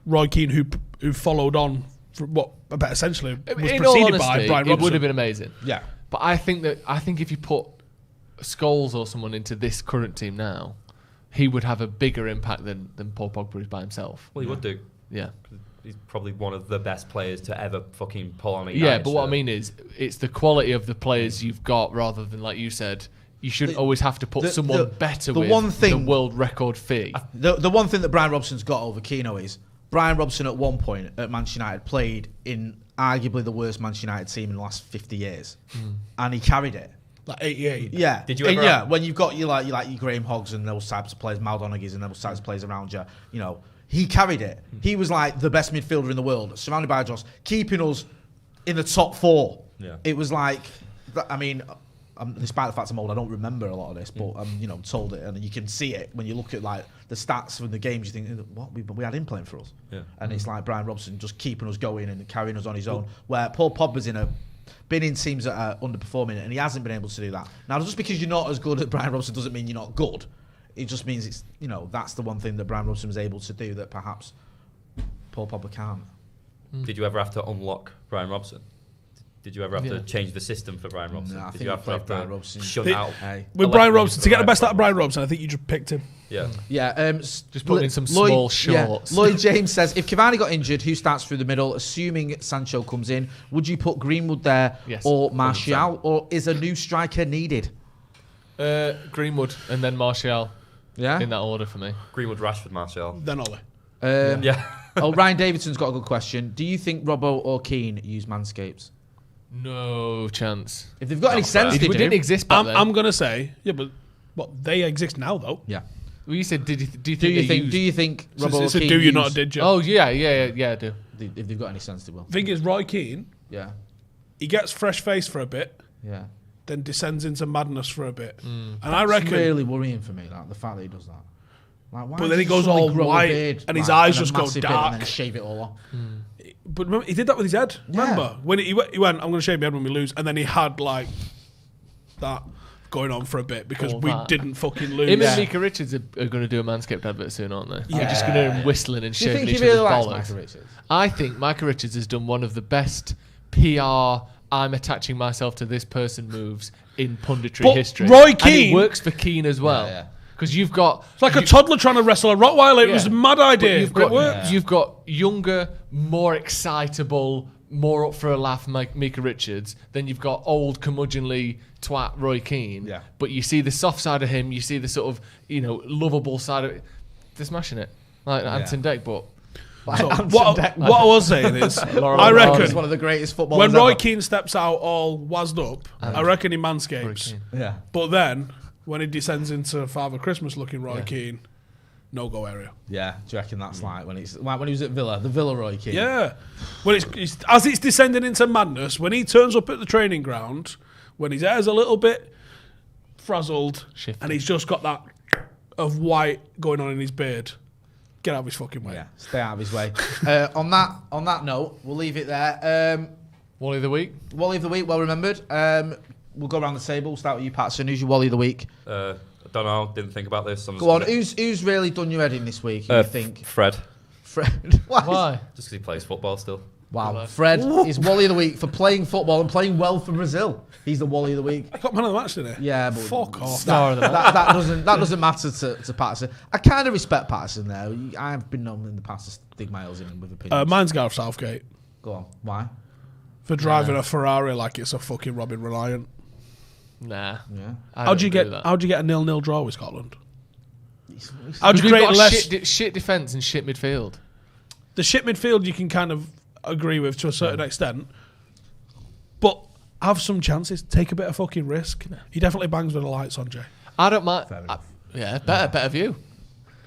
Roy Keane, who followed on from what essentially was In all preceded by honesty, Brian it Robson? would have been amazing. Yeah. But I think if you put Scholes or someone into this current team now, he would have a bigger impact than Paul Pogba is by himself. Well, he would do. Yeah. He's probably one of the best players to ever fucking pull on a Yeah, but what I mean is, it's the quality of the players you've got rather than, like you said, you shouldn't always have to put someone better with the world record fee. The one thing that Brian Robson's got over Keano is Brian Robson at one point at Manchester United played in arguably the worst Manchester United team in the last 50 years, and he carried it. Like 88. Yeah. Did you ever? Yeah, when you've got your Graham Hoggs and those types of players, Mal Donaghy's and those types of players around you, you know, he carried it. He was like the best midfielder in the world, surrounded by just keeping us in the top four. Yeah. It was like, I mean, despite the fact I'm old, I don't remember a lot of this, but I'm told it, and you can see it when you look at like the stats from the games. You think, what we had him playing for us, and it's like Brian Robson just keeping us going and carrying us on his own. Where Paul Pogba's been in teams that are underperforming, and he hasn't been able to do that. Now, just because you're not as good at Brian Robson doesn't mean you're not good. It just means it's that's the one thing that Brian Robson was able to do that perhaps Paul Pogba can't. Did you ever have to unlock Brian Robson? Did you ever have to change the system for Brian Robson? No, I Did think you have Brian to Robson. shut out? With Brian Robson, to get the best out of Brian Robson, I think you just picked him. Yeah. Yeah, Just putting in some small shorts. Lloyd James says, if Cavani got injured, who starts through the middle, assuming Sancho comes in? Would you put Greenwood there or Martial, or is a new striker needed? Greenwood and then Martial. Yeah. In that order for me. Greenwood, Rashford, Martial. Then Ollie. Yeah. Ryan Davidson's got a good question. Do you think Robbo or Keane use Manscaped? No chance. If they've got any sense, they We do. didn't exist back then. I'm going to say, but they exist now, though. Yeah. Well, you said, do you think Do they you think So Robbo or it's a Keane do you use, not did you? Oh, yeah, I do. if they've got any sense, they will. Thing is, Roy Keane, Yeah. he gets fresh face for a bit, Yeah. then descends into madness for a bit. And I That's reckon... really worrying for me, like, the fact that he does that. Like, why But does then he goes suddenly all grow a white beard, and his like, eyes and a just go massive beard dark. and then shave it all off. But remember, he did that with his head. Yeah. Remember? When he went, I'm going to shave my head when we lose. And then he had, like, that going on for a bit because All we that. didn't fucking lose. Him and Mika Richards are going to do a Manscaped advert soon, aren't they? Yeah. You're just going to hear him whistling and Do you shaving think each he really other's likes bollocks. Michael Richards? I think Micah Richards has done one of the best PR I'm attaching myself to this person moves in punditry But history. Roy And Keane- it works for Keane as well. Yeah. Because you've got... It's like a toddler trying to wrestle a Rottweiler. It was a mad idea. You've but it got, worked. you've got younger, more excitable, more up for a laugh Mika Richards. Then you've got old, curmudgeonly twat Roy Keane. Yeah. But you see the soft side of him. You see the sort of, lovable side of it. They're smashing it. Like Anton Deck, but... So what I was saying is, I He's reckon one of the greatest footballers when Roy ever. Keane steps out all wazzed up, I reckon he manscapes. Yeah. But then, when he descends into Father Christmas looking Roy Keane, no-go area. Yeah. Do you reckon that's like when he was at Villa, the Villa Roy Keane? Yeah. When it's as it's descending into madness, when he turns up at the training ground, when his hair's a little bit frazzled, Shifty. and he's just got that of white going on in his beard, get out of his fucking way. Yeah. Stay out of his way. On that note, we'll leave it there. Wally of the week? Wally of the week, well remembered. We'll go around the table. We'll start with you, Patson. Who's your Wally of the week? I don't know. Didn't think about this. Go on. Who's really done your head in this week? Who you think? Fred. Fred. Why? Just because he plays football still. Wow. Fred is Wally of the week for playing football and playing well for Brazil. He's the Wally of the week. I got man of the match today. Yeah, but Fuck off. Star of the that doesn't matter to Patterson. I kind of respect Patterson there. I've been known in the past to dig my heels in with opinions. Mine's Gareth Southgate. Go on. Why? for driving a Ferrari like it's a fucking Robin Reliant. Nah. Yeah. How'd you get a 0-0 draw with Scotland? How'd you create less shit defence and shit midfield? The shit midfield you can kind of agree with to a certain extent, but have some chances. Take a bit of fucking risk. He definitely bangs with the lights on, Jay. I don't mind. Better view.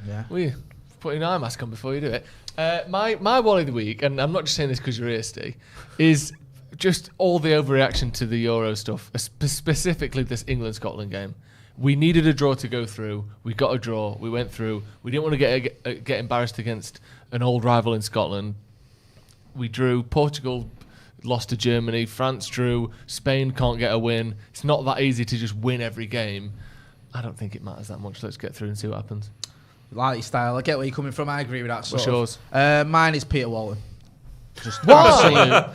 Yeah. We put your eye mask on before you do it. My wally of the week, and I'm not just saying this because you're here, Steve, is just all the overreaction to the Euro stuff, specifically this England-Scotland game. We needed a draw to go through. We got a draw. We went through. We didn't want to get embarrassed against an old rival in Scotland. We drew. Portugal lost to Germany. France drew. Spain can't get a win. It's not that easy to just win every game. I don't think it matters that much. Let's get through and see what happens. Like your style. I get where you're coming from. I agree with that. What's yours? Mine is Peter Walton. Just absolute.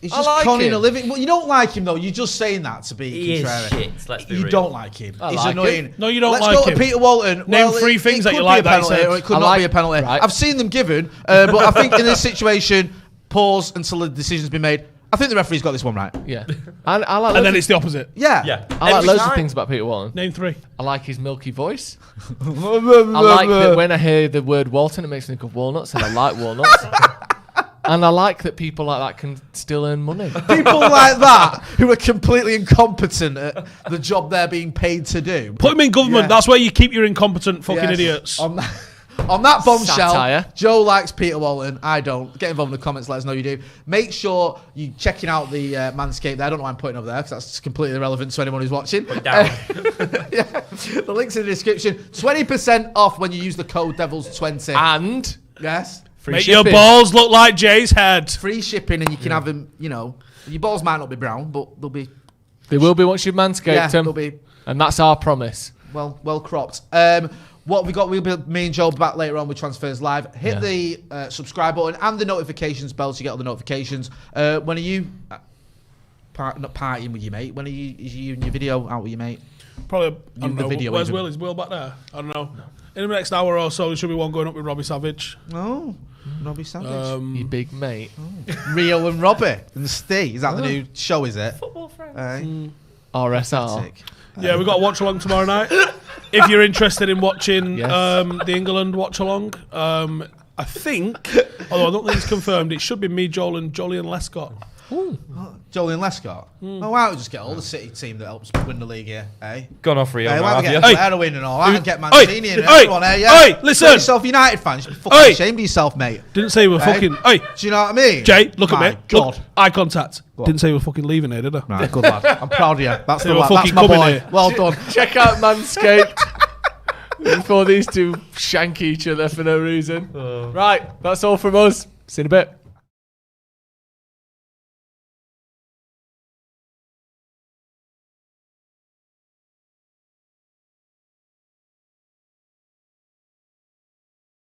He's just conning a living. Well, you don't like him though. You're just saying that to be He contrary. is shit. Let's be You real. don't like him. He's like annoying. him. No, you don't Let's like go him. to Peter Walton. Name 3 things that you like that he penalty, said. or it could I not like- be a penalty. right. I've seen them given, but I think in this situation, pause until the decision's been made. I think the referee's got this one right. Yeah. I like And then it's the opposite. Yeah. Yeah. I like Every loads of time. things about Peter Walton. Name 3. I like his milky voice. I like that when I hear the word Walton, it makes me think of walnuts, and I like walnuts. And I like that people like that can still earn money. People like that who are completely incompetent at the job they're being paid to do. Put him in government. Yeah. That's where you keep your incompetent fucking Yes. idiots. On that bombshell, Satire. Joe likes Peter Walton. I don't. Get involved in the comments. Let us know you do. Make sure you're checking out the Manscaped there. I don't know why I'm putting over there because that's completely irrelevant to anyone who's watching. Down. Yeah. The link's in the description. 20% off when you use the code Devils20. And Yes. free Make shipping. your balls look like Jay's head. Free shipping and you can have them, your balls might not be brown, but they'll be, They will be once you've manscaped them. they'll be And that's our promise. well cropped. What we got, me and Joe back later on with Transfers Live. Hit the subscribe button and the notifications bell so you get all the notifications. When are you not partying with your mate? When are you in your video out with your mate? Probably. I don't the know. video Where's even. Will? Is Will back there? I don't know. In the next hour or so, there should be one going up with Robbie Savage. Oh, Robbie Savage. You big mate. Rio and Robbie and Steve. Is that the new show, is it? Football friends. RSR. Sick. Yeah, we got a watch along tomorrow night. If you're interested in watching Yes. the England watch along, I think, although I don't think it's confirmed, it should be me, Joel, and Jolly and Lescott. Jolie and Lescott. Oh, why don't we just get all the City team that helps win the league here, eh? Gone off Rio. Hey, now, why don't we have get you? a win and all? I can get Oi, Mancini and oi, everyone, eh? Yeah. oi, listen. Call yourself United fans. You should be fucking Oi. ashamed of yourself, mate. Didn't say we were Hey. fucking. Hey, Do you know what I mean? Jay, look My at me. God. Look, eye contact. Go on. Didn't say we were fucking leaving here, did I? Right, good lad. I'm proud of you. That's They the were lad. That's fucking my coming boy. here. Well done. Check out Manscaped. Before these two shank each other for no reason. Right, that's all from us. See you in a bit.